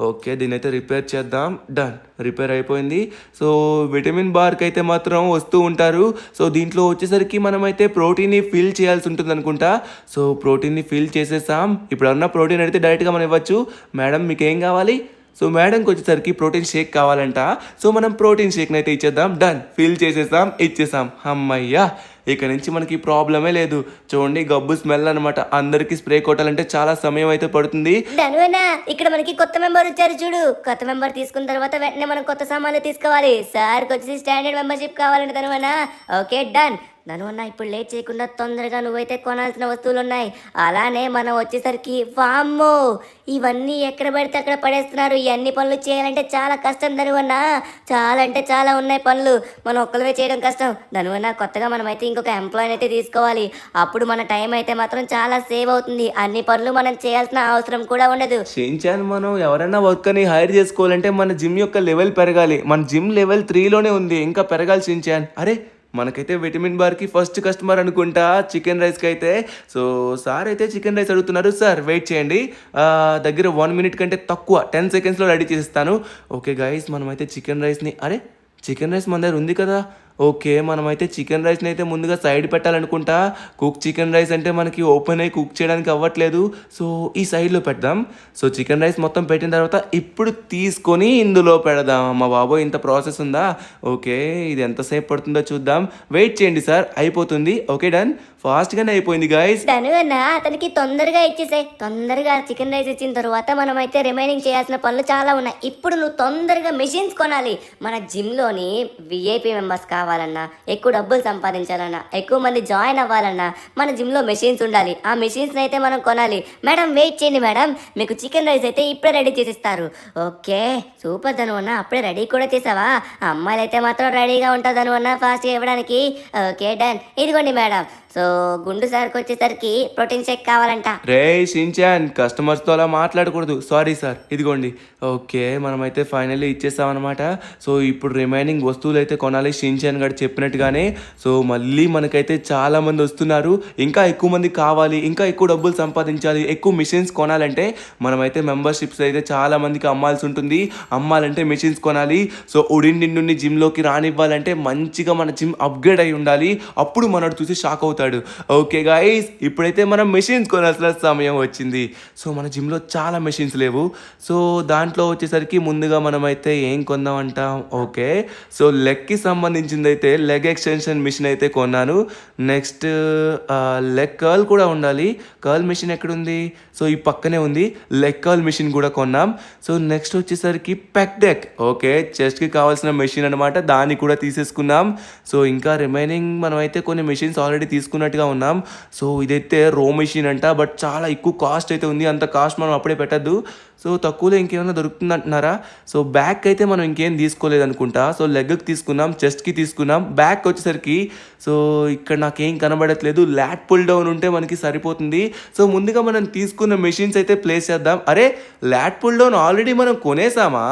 ఓకే, దీని అయితే రిపేర్ చేద్దాం. డన్, రిపేర్ అయిపోయింది. సో విటమిన్ బార్కి అయితే మాత్రం వస్తూ ఉంటారు. సో దీంట్లో వచ్చేసరికి మనమైతే ప్రోటీన్ని ఫిల్ చేయాల్సి ఉంటుంది అనుకుంటా. సో ప్రోటీన్ని ఫిల్ చేసేసాం. ఇప్పుడు అన్న ప్రోటీన్ అడిగితే డైరెక్ట్గా మనం ఇవ్వచ్చు. మేడం మీకు ఏం కావాలి? సో మేడంకి వచ్చేసరికి ప్రోటీన్ షేక్ కావాలంట. సో మనం ప్రోటీన్ షేక్ని అయితే ఇచ్చేద్దాం. డన్, ఫిల్ చేసేసాం, ఇచ్చేసాం. అమ్మయ్యా, ఇక నుంచి మనకి ప్రాబ్లమే లేదు. చూడండి గబ్బు స్మెల్ అనమాట. అందరికి స్ప్రే కొట్టాలంటే చాలా సమయం అయితే పడుతుంది. ధనువనా, ఇక్కడ మనకి కొత్త మెంబర్ వచ్చారు చూడు. కొత్త మెంబర్ తీసుకున్న తర్వాత వెంటనే మనం కొత్త సామాన్లు తీసుకోవాలి. సార్కి వచ్చేసి స్టాండర్డ్ మెంబర్షిప్ కావాలంటే ధనువనా. Okay done. ధనువన్నా ఇప్పుడు లేట్ చేయకుండా తొందరగా నువ్వైతే కొనాల్సిన వస్తువులు ఉన్నాయి. అలానే మనం వచ్చేసరికి వామ్మో, ఇవన్నీ ఎక్కడ పడితే అక్కడ పడేస్తున్నారు. ఇవన్నీ పనులు చేయాలంటే చాలా కష్టం ధనువన్నా. చాలా అంటే చాలా ఉన్నాయి పనులు, మనం ఒక్కరివే చేయడం కష్టం. ధనువన్నా కొత్తగా మనమైతే ఇంకొక ఎంప్లాయీని అయితే తీసుకోవాలి. అప్పుడు మన టైం అయితే మాత్రం చాలా సేవ్ అవుతుంది. అన్ని పనులు మనం చేయాల్సిన అవసరం కూడా ఉండదు. షించాన్ మనం ఎవరైనా వర్కర్ని హైర్ చేసుకోవాలంటే మన జిమ్ యొక్క లెవెల్ పెరగాలి. మన జిమ్ లెవెల్ 3లోనే ఉంది, ఇంకా పెరగాలి షించాన్. అరే మనకైతే విటమిన్ బార్కి ఫస్ట్ కస్టమర్ అనుకుంటా చికెన్ రైస్కి అయితే. సో సార్ అయితే చికెన్ రైస్ అడుగుతున్నారు. సార్ వెయిట్ చేయండి, దగ్గర 1 మినిట్ కంటే తక్కువ 10 సెకండ్స్లో రెడీ చేసిస్తాను. ఓకే గైస్, మనమైతే చికెన్ రైస్ని, అరే చికెన్ రైస్ మన దగ్గర ఉంది కదా. ఓకే, మనమైతే చికెన్ రైస్ని అయితే ముందుగా సైడ్ పెట్టాలనుకుంటా. కుక్ చికెన్ రైస్ అంటే మనకి ఓపెన్ అయ్యి కుక్ చేయడానికి అవ్వట్లేదు. సో ఈ సైడ్లో పెడదాం. సో చికెన్ రైస్ మొత్తం పెట్టిన తర్వాత ఇప్పుడు తీసుకొని ఇందులో పెడదాం. అమ్మ బాబోయ్, ఇంత ప్రాసెస్ ఉందా? ఓకే, ఇది ఎంతసేపు పడుతుందో చూద్దాం. వెయిట్ చేయండి సార్, అయిపోతుంది. ఓకే డన్, ఫాస్ట్గానే అయిపోయింది గైస్. ధనువన్నా అతనికి తొందరగా ఇచ్చేసాయి. తొందరగా చికెన్ రైస్ ఇచ్చిన తర్వాత మనమైతే రిమైనింగ్ చేయాల్సిన పనులు చాలా ఉన్నాయి. ఇప్పుడు నువ్వు తొందరగా మెషిన్స్ కొనాలి. మన జిమ్లోని విఐపి మెంబర్స్ కావాలన్నా, ఎక్కువ డబ్బులు సంపాదించాలన్నా, ఎక్కువ మంది జాయిన్ అవ్వాలన్నా మన జిమ్లో మెషిన్స్ ఉండాలి. ఆ మెషిన్స్ని అయితే మనం కొనాలి. మేడం వెయిట్ చేయండి మేడం, మీకు చికెన్ రైస్ అయితే ఇప్పుడే రెడీ చేసిస్తారు. ఓకే సూపర్ ధనువన్నా, అప్పుడే రెడీ కూడా చేసావా? అమ్మాయిలు అయితే మాత్రం రెడీగా ఉంటుంది ధనువన్నా ఫాస్ట్గా ఇవ్వడానికి. ఓకే డన్, ఇదిగోండి మేడం. సో గుండు సార్కి వచ్చేసరికి ప్రోటీన్ షేక్ కావాలంట. రే షించాన్, కస్టమర్స్తో అలా మాట్లాడకూడదు. సారీ సార్, ఇదిగోండి. ఓకే, మనమైతే ఫైనల్లీ ఇచ్చేస్తామన్నమాట. సో ఇప్పుడు రిమైనింగ్ వస్తువులు అయితే కొనాలి షించాన్ గారు చెప్పినట్టుగానే. సో మళ్ళీ మనకైతే చాలా మంది వస్తున్నారు, ఇంకా ఎక్కువ మంది కావాలి, ఇంకా ఎక్కువ డబ్బులు సంపాదించాలి, ఎక్కువ మిషన్స్ కొనాలంటే మనమైతే మెంబర్షిప్స్ అయితే చాలా మందికి అమ్మాల్సి ఉంటుంది. అమ్మాలంటే మిషన్స్ కొనాలి. సో ఉడిండి నుండి జిమ్లోకి రానివ్వాలంటే మంచిగా మన జిమ్ అప్గ్రేడ్ అయి ఉండాలి. అప్పుడు మనోడు చూసి షాక్ అవుతాడు. ఓకే గైస్, ఇప్పుడైతే మనం మెషిన్స్ కొనాల్సిన సమయం వచ్చింది. సో మన జిమ్లో చాలా మెషిన్స్ లేవు. సో దాంట్లో వచ్చేసరికి ముందుగా మనమైతే ఏం కొందాం అంటాం. ఓకే, సో లెగ్కి సంబంధించింది అయితే లెగ్ ఎక్స్టెన్షన్ మిషన్ అయితే కొన్నాను. నెక్స్ట్ లెగ్ కర్ల్ కూడా ఉండాలి. కర్ల్ మిషన్ ఎక్కడుంది? సో ఈ పక్కనే ఉంది. లెగ్ కర్ల్ మిషన్ కూడా కొన్నాం. సో నెక్స్ట్ వచ్చేసరికి పెక్ డెక్. ఓకే, చెస్ట్కి కావాల్సిన మెషిన్ అనమాట, దాన్ని కూడా తీసేసుకున్నాం. సో ఇంకా రిమైనింగ్ మనమైతే కొన్ని మెషిన్స్ ఆల్రెడీ తీసుకున్నట్టుగా ఉన్నాం. సో ఇదైతే రో మెషిన్ అంట, బట్ చాలా ఎక్కువ కాస్ట్ అయితే ఉంది. అంత కాస్ట్ మనం అప్పుడే పెట్టద్దు. సో తక్కువలో ఇంకేమైనా దొరుకుతుంది అంటున్నారా? సో బ్యాక్ అయితే మనం ఇంకేం తీసుకోలేదు అనుకుంటా. సో లెగ్కి తీసుకున్నాం, చెస్ట్కి తీసుకున్నాం. బ్యాక్ వచ్చేసరికి సో ఇక్కడ నాకేం కనబడట్లేదు. లాట్ పుల్ డౌన్ ఉంటే మనకి సరిపోతుంది. సో ముందుగా మనం తీసుకున్న మెషిన్స్ అయితే ప్లేస్ చేద్దాం. అరే లాట్ పుల్ డౌన్ ఆల్రెడీ మనం కొనేసామా?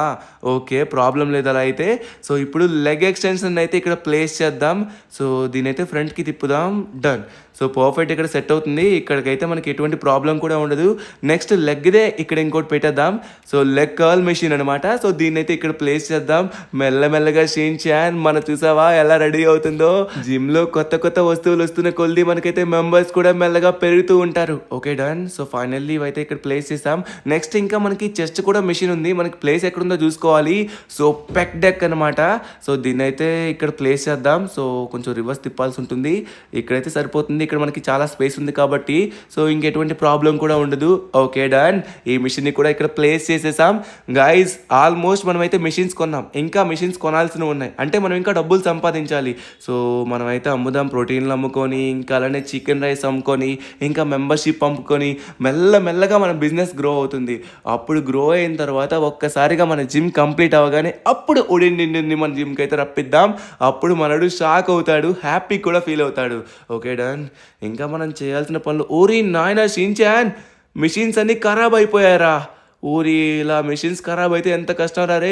ఓకే, ప్రాబ్లం లేదు అలా అయితే. సో ఇప్పుడు లెగ్ ఎక్స్టెన్షన్ అయితే ఇక్కడ ప్లేస్ చేద్దాం. సో దీనైతే ఫ్రంట్కి తిప్పుదాం. డన్. సో పర్ఫెక్ట్, ఇక్కడ సెట్ అవుతుంది. ఇక్కడికైతే మనకి ఎటువంటి ప్రాబ్లం కూడా ఉండదు. నెక్స్ట్ లెగ్దే ఇక్కడ ఇంకోటి పెట్టేద్దాం. సో లెగ్ కర్ల్ మెషిన్ అనమాట. సో దీన్ని అయితే ఇక్కడ ప్లేస్ చేద్దాం. మెల్లమెల్లగా షించాన్ మన చూసావా ఎలా రెడీ అవుతుందో. జిమ్లో కొత్త కొత్త వస్తువులు వస్తున్న కొద్ది మనకైతే మెంబర్స్ కూడా మెల్లగా పెరుగుతూ ఉంటారు. Okay done. సో ఫైనల్లీ ఇవైతే ఇక్కడ ప్లేస్ చేసాం. నెక్స్ట్ ఇంకా మనకి చెస్ట్ కూడా మెషిన్ ఉంది, మనకి ప్లేస్ ఎక్కడుందో చూసుకోవాలి. సో పెక్ డెక్ అనమాట. సో దీన్ని అయితే ఇక్కడ ప్లేస్ చేద్దాం. సో కొంచెం రివర్స్ తిప్పాల్సి ఉంటుంది. ఇక్కడైతే సరిపోతుంది. ఇక్కడ మనకి చాలా స్పేస్ ఉంది కాబట్టి సో ఇంకెటువంటి ప్రాబ్లం కూడా ఉండదు. Okay done. ఈ మిషన్ని కూడా ఇక్కడ ప్లేస్ చేసేసాం. గైస్ ఆల్మోస్ట్ మనమైతే మిషన్స్ కొన్నాం, ఇంకా మిషన్స్ కొనాల్సినవి ఉన్నాయి. అంటే మనం ఇంకా డబ్బులు సంపాదించాలి. సో మనమైతే అమ్ముదాం, ప్రోటీన్లు అమ్ముకొని, ఇంకా అలానే చికెన్ రైస్ అమ్ముకొని, ఇంకా మెంబర్షిప్ అమ్ముకొని మెల్లమెల్లగా మన బిజినెస్ గ్రో అవుతుంది. అప్పుడు గ్రో అయిన తర్వాత ఒక్కసారిగా మన జిమ్ కంప్లీట్ అవ్వగానే అప్పుడు ఉడిండి మన జిమ్కి అయితే రప్పిద్దాం. అప్పుడు మనడు షాక్ అవుతాడు, హ్యాపీ కూడా ఫీల్ అవుతాడు. Okay done. ఇంకా మనం చేయాల్సిన పనులు. ఓరి నాయనా షిన్చాన్, మిషన్స్ అన్నీ ఖరాబ్ అయిపోయారా? ఊరి ఇలా మిషన్స్ ఖరాబ్ అయితే ఎంత కష్టం రా రే.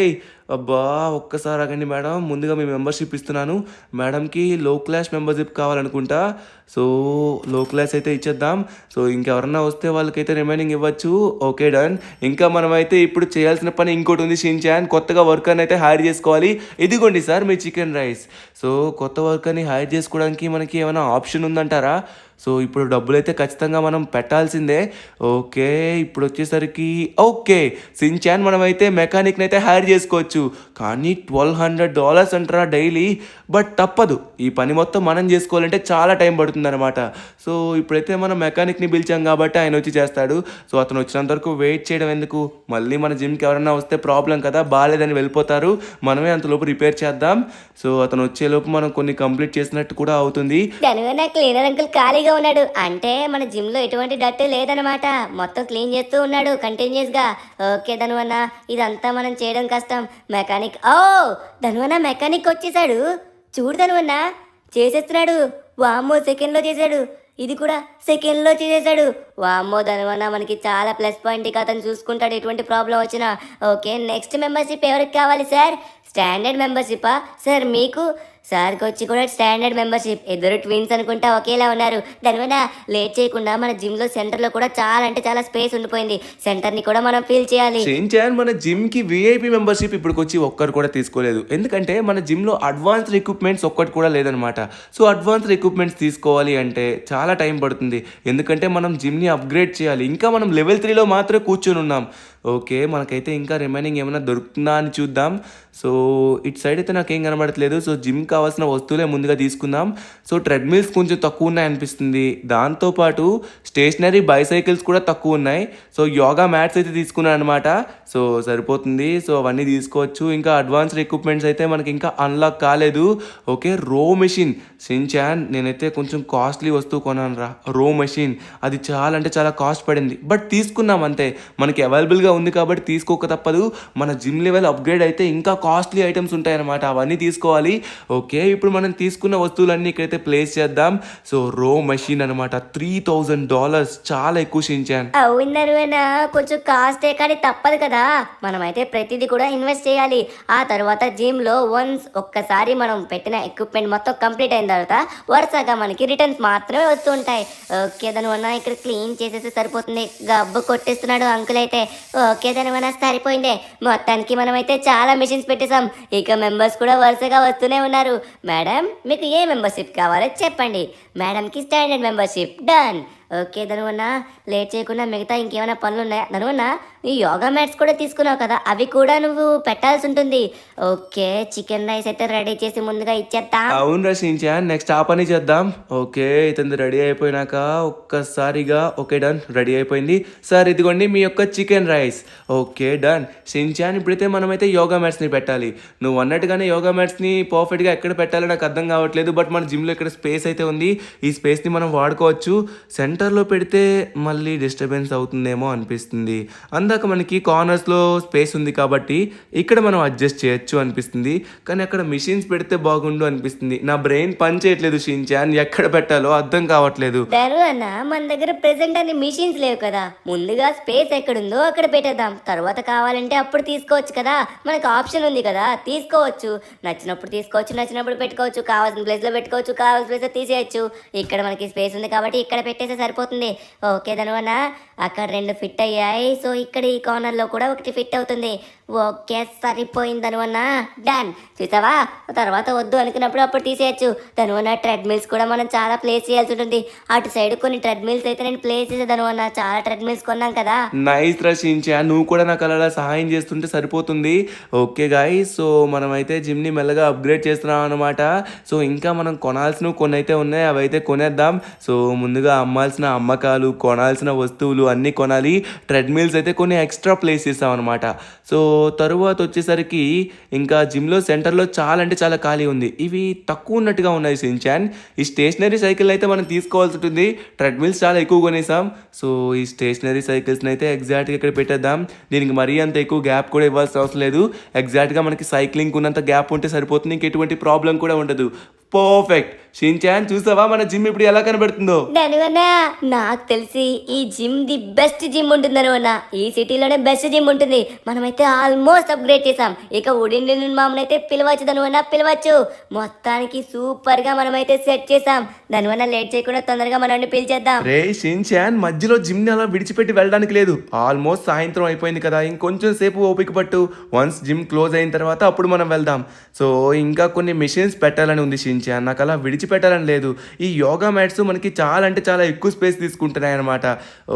అబ్బా ఒక్కసారి ఆగండి మేడం, ముందుగా మీ మెంబర్షిప్ ఇస్తున్నాను. మేడంకి లో క్లాస్ మెంబర్షిప్ కావాలనుకుంటా. సో లో క్లాస్ అయితే ఇచ్చేద్దాం. సో ఇంకెవరన్నా వస్తే వాళ్ళకైతే రిమైనింగ్ ఇవ్వచ్చు. Okay done. ఇంకా మనమైతే ఇప్పుడు చేయాల్సిన పని ఇంకోటి ఉంది షిన్చాన్, కొత్తగా వర్కర్ని అయితే హైర్ చేసుకోవాలి. ఇదిగోండి సార్ మీ చికెన్ రైస్. సో కొత్త వర్కర్ని హైర్ చేసుకోవడానికి మనకి ఏమైనా ఆప్షన్ ఉందంటారా? సో ఇప్పుడు డబ్బులు అయితే ఖచ్చితంగా మనం పెట్టాల్సిందే. ఓకే ఇప్పుడు వచ్చేసరికి ఓకే షిన్చాన్ మనమైతే మెకానిక్ని అయితే హైర్ చేసుకోవచ్చు. కానీ $1200 అంటారా డైలీ. బట్ తప్పదు, ఈ పని మొత్తం మనం చేసుకోవాలంటే చాలా టైం పడుతుంది అనమాట. సో ఇప్పుడైతే మనం మెకానిక్ని పిలిచాం కాబట్టి ఆయన వచ్చి చేస్తాడు. సో అతను వచ్చినంత వరకు వెయిట్ చేయడం ఎందుకు, మళ్ళీ మన జిమ్కి ఎవరైనా వస్తే ప్రాబ్లం కదా, బాగాలేదని వెళ్ళిపోతారు. మనమే అంతలోపు రిపేర్ చేద్దాం. సో అతను వచ్చేలోపు మనం కొన్ని కంప్లీట్ చేసినట్టు కూడా అవుతుంది. దానివల్ల క్లీనర్ అంకుల్ ఖాళీగా ఉన్నాడు అంటే మన జిమ్ లో ఎటువంటి డట్ లేదనమాట. మొత్తం క్లీన్ చేస్తూ ఉన్నాడు కంటిన్యూస్ గా. ఓకే ధనువన్న, ఇదంతా మనం చేయడం కష్టం. మెకానిక్, ఓ ధనువన్న మెకానిక్ వచ్చేసాడు. చూడు ధనువన్న చేసేస్తున్నాడు. వామ్మో సెకండ్ లో చేశాడు. ఇది కూడా సెకండ్ లో చేసేసాడు. వామ్మో ధనువన్న మనకి చాలా ప్లస్ పాయింట్. ఇక అతను చూసుకుంటాడు ఎటువంటి ప్రాబ్లం వచ్చినా. ఓకే నెక్స్ట్ మెంబర్షిప్ ఎవరికి కావాలి సార్? Standard మెంబర్షిప్పా sir? మీకు సార్కి వచ్చి కూడా స్టాండర్డ్ మెంబర్షిప్. ఇద్దరు ట్విన్స్ అనుకుంటా ఒకేలా ఉన్నారు. దానివల్ల లేట్ చేయకుండా మన జిమ్ లో సెంటర్ లో కూడా చాలా అంటే చాలా స్పేస్ ఉండిపోయింది. సెంటర్ ని కూడా మనం ఫీల్ చేయాలి. షిన్చాన్ మన జిమ్ కి విఐపి మెంబర్షిప్ ఇప్పటికి వచ్చి ఒక్కరు కూడా తీసుకోలేదు. ఎందుకంటే మన జిమ్ లో అడ్వాన్స్డ్ ఎక్విప్మెంట్స్ ఒక్కటి కూడా లేదనమాట. సో అడ్వాన్స్డ్ ఎక్విప్మెంట్స్ తీసుకోవాలి అంటే చాలా టైం పడుతుంది. ఎందుకంటే మనం జిమ్ ని అప్గ్రేడ్ చేయాలి. ఇంకా మనం లెవెల్ 3లో మాత్రమే కూర్చొని ఉన్నాం. ఓకే మనకైతే ఇంకా రిమైనింగ్ ఏమైనా దొరుకుతుందా అని చూద్దాం. సో ఇటు సైడ్ అయితే నాకేం కనబడట్లేదు. సో జిమ్ కావాల్సిన వస్తువులే ముందుగా తీసుకుందాం. సో ట్రెడ్మిల్స్ కొంచెం తక్కువ ఉన్నాయి అనిపిస్తుంది. దాంతోపాటు స్టేషనరీ బైసైకిల్స్ కూడా తక్కువ ఉన్నాయి. సో యోగా మ్యాట్స్ అయితే తీసుకున్నాను అనమాట. సో సరిపోతుంది. సో అవన్నీ తీసుకోవచ్చు. ఇంకా అడ్వాన్స్డ్ ఎక్విప్మెంట్స్ అయితే మనకి ఇంకా అన్లాక్ కాలేదు. ఓకే రో మెషిన్. షిన్చాన్ నేనైతే కొంచెం కాస్ట్లీ వస్తువు కొన్నాను రా, రో మెషిన్. అది చాలా అంటే చాలా కాస్ట్ పడింది. బట్ తీసుకున్నాం అంతే, మనకి అవైలబుల్గా ఉంది కాబట్టి తీసుకోక తప్పదు. మన జిమ్ లెవెల్ అప్గ్రేడ్ అయితే ఇంకా కాస్ట్లీ ఐటమ్స్ ఉంటాయన్నమాట, అవన్నీ తీసుకోవాలి. ఓకే ఇప్పుడు మనం తీసుకున్న వస్తువులన్నీ ఇక్కడైతే ప్లేస్ చేద్దాం. సో రో మెషిన్ అనమాట, $3000 చాలా ఎక్కువ షిన్చాన్. అవునరువనా కొంచెం కాస్టే కానీ తప్పదు కదా. మనమైతే ప్రతిదీ కూడా ఇన్వెస్ట్ చేయాలి. ఆ తర్వాత జిమ్ లో వన్స్ ఒక్కసారి మనం పెట్టిన ఎక్విప్మెంట్ మొత్తం కంప్లీట్ అయిన తర్వాత వరుసగా మనకి రిటర్న్స్ మాత్రమే వస్తూ ఉంటాయి. ఓకే దానివల్ల ఇక్కడ క్లీన్ చేసేసి సరిపోతుంది. గబ్బు కొట్టేస్తున్నాడు అంకుల్ అయితే. ఓకే దానివల్ల సరిపోయిందే. మొత్తానికి మనమైతే చాలా మిషన్స్ పెట్టేసాం. ఇక మెంబర్స్ కూడా వరుసగా వస్తూనే ఉన్నారు. మేడం మీకు ఏ మెంబర్షిప్ కావాలో చెప్పండి. మేడంకి standard membership done. Okay Dhanuvanna late చేయకుండా మిగతా ఇంకేమైనా పనులు ఉన్నాయా? ధనువన్న ఈ యోగా మ్యాట్స్ కూడా తీసుకున్నావు కదా, అవి కూడా నువ్వు పెట్టాల్సి ఉంటుంది. ఓకే చికెన్ రైస్ అయితే రెడీ చేసి ముందుగా ఇచ్చేస్తా. అవును రచించాన్, నెక్స్ట్ ఆ పని చేద్దాం. ఓకే ఇతను రెడీ అయిపోయినాక ఒక్కసారిగా ఓకే డన్, రెడీ అయిపోయింది సార్. ఇదిగోండి మీ యొక్క chicken rice. Okay done. Shin-chan ఇప్పుడైతే మనమైతే యోగా మ్యాట్స్ని పెట్టాలి. నువ్వు అన్నట్టుగానే యోగా మ్యాట్స్ని పర్ఫెక్ట్గా ఎక్కడ పెట్టాలో నాకు అర్థం కావట్లేదు. బట్ మన జిమ్లో ఇక్కడ స్పేస్ అయితే ఉంది, ఈ స్పేస్ని మనం వాడుకోవచ్చు. సెంటర్లో పెడితే మళ్ళీ డిస్టర్బెన్స్ అవుతుందేమో అనిపిస్తుంది. అందాక మనకి కార్నర్స్లో స్పేస్ ఉంది కాబట్టి ఇక్కడ మనం అడ్జస్ట్ చేయొచ్చు అనిపిస్తుంది. కానీ అక్కడ మిషన్స్ పెడితే బాగుండు అనిపిస్తుంది. నా బ్రెయిన్ పని చేయట్లేదు షిన్చాన్, ఎక్కడ పెట్టాలో అర్థం కావట్లేదు. అన్న మన దగ్గర ప్రెసెంట్ అన్ని మిషన్స్ లేవు కదా, ముందుగా స్పేస్ ఎక్కడుందో అక్కడ పెట్టేద్దాం. తర్వాత కావాలంటే అప్పుడు తీసుకోవచ్చు కదా, మనకు ఆప్షన్ ఉంది కదా, తీసుకోవచ్చు. నచ్చినప్పుడు తీసుకోవచ్చు, నచ్చినప్పుడు పెట్టుకోవచ్చు. కావాల్సిన ప్లేస్లో పెట్టుకోవచ్చు, కావాల్సిన ప్లేస్లో తీసేయచ్చు. ఇక్కడ మనకి స్పేస్ ఉంది కాబట్టి ఇక్కడ పెట్టేస్తే సరిపోతుంది. ఓకే ధనువన్న, అక్కడ 2 ఫిట్ అయ్యాయి. సో ఇక్కడ ఈ కార్నర్లో కూడా ఒకటి ఫిట్ అవుతుంది. ఓకే సరిపోయింది ధనువన్న, డన్. చూసావా, తర్వాత వద్దు అనుకున్నప్పుడు అప్పుడు తీసేయచ్చు. ధనువన్న ట్రెడ్మిల్స్ కూడా మనం చాలా ప్లేస్ చేయాల్సి ఉంటుంది. అటు సైడ్ కొన్ని ట్రెడ్మిల్స్ అయితే నేను ప్లేస్ చేసే ధనువన్న, చాలా ట్రెడ్మిల్స్ కొన్నాం కదా. నైస్ రచించా, నువ్వు కూడా నాకు అలా సహాయం చేస్తుంటే సరిపోతుంది. ఓకే గాయ్స్, సో మనమైతే జిమ్ని మెల్లగా అప్గ్రేడ్ చేస్తున్నాం అనమాట. సో ఇంకా మనం కొనాల్సినవి కొన్ని అయితే ఉన్నాయి, అవి అయితే కొనేద్దాం. సో ముందుగా అమ్మాల్సిన అమ్మకాలు, కొనాల్సిన వస్తువులు అన్నీ కొనాలి. ట్రెడ్మిల్స్ అయితే కొన్ని ఎక్స్ట్రా ప్లేస్ చేస్తాం అనమాట. సో తరువాత వచ్చేసరికి ఇంకా జిమ్లో సెంటర్లో చాలా అంటే చాలా ఖాళీ ఉంది. ఇవి తక్కువ ఉన్నట్టుగా ఉన్నాయి సించాన్. ఈ స్టేషనరీ సైకిల్ అయితే మనం తీసుకోవాల్సి ఉంటుంది. ట్రెడ్మిల్స్ చాలా ఎక్కువ కొనేసాం. సో ఈ స్టేషనరీ సైకిల్స్ని అయితే ఎగ్జాక్ట్గా ఇక్కడ పెట్టేద్దాం. దీనికి మరీ అంత ఎక్కువ గ్యాప్ కూడా ఇవ్వాల్సిన అవసరం లేదు. ఎగ్జాక్ట్గా మనకి సైక్లింగ్ ఉన్నంత గ్యాప్ ఉంటే సరిపోతుంది, ఇంక ఎటువంటి ప్రాబ్లం కూడా ఉండదు. పర్ఫెక్ట్. షిన్చాన్ చూసావా మన జిమ్ ఇప్పుడు ఎలా కనబడుతుందో? ధనువన్న, నాకు తెలిసి ఈ జిమ్ ది బెస్ట్ జిమ్ ఉంటుంది ధనువన్న. ఈ సిటీలోనే బెస్ట్ జిమ్ ఉంటుంది. మనమైతే ఆల్మోస్ట్ అప్గ్రేడ్ చేసాం. ఇక ఉడిన్ మామనైతే పిలవచ్చు ధనువన్న, పిలవచ్చు. మొత్తానికి సూపర్ గా మనమైతే సెట్ చేసాం. ధనువన్న లేట్ చేయకుండా తొందరగా మనల్ని పిలిచేద్దాం. రే షిన్చాన్, మధ్యలో జిమ్ని అలా విడిచిపెట్టి వెళ్ళడానికి లేదు. ఆల్మోస్ట్ సాయంత్రం అయిపోయింది కదా, ఇంకొంచెం సేపు ఓపిక పట్టు. వన్స్ జిమ్ క్లోజ్ అయిన తర్వాత అప్పుడు మనం వెళ్దాం. సో ఇంకా కొన్ని మిషన్స్ పెట్టాలని ఉంది షిన్చాన్, నాకు అలా విడిచిపెట్టాలని లేదు. ఈ యోగా మ్యాట్స్ మనకి చాలా అంటే చాలా ఎక్కువ స్పేస్ తీసుకుంటున్నాయి అనమాట.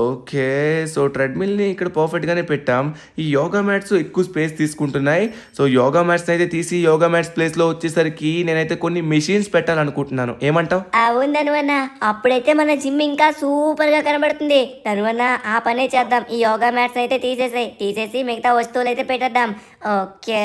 ఓకే, సో ట్రెడ్మిల్ని ఇక్కడ పర్ఫెక్ట్గానే పెట్టాం. ఈ యోగా మ్యాట్స్ ఎక్కువ స్పేస్ తీసుకుంటున్నాయి. సో యోగా మ్యాట్స్ అయితే తీసి యోగా మ్యాట్స్ ప్లేస్లో వచ్చేసరికి నేనైతే కొన్ని మిషన్స్ పెట్టాలనుకుంటున్నాను. ఏమంటావు? అవును ధనువన్న, అప్పుడైతే మన జిమ్ ఇంకా సూపర్ గా కనబడుతుంది. ధనువన్న, ఆ పనే చేద్దాం. ఈ యోగా మ్యాట్స్ అయితే తీసేసి మిగతా వస్తువులు అయితే పెట్టేద్దాం. ఓకే,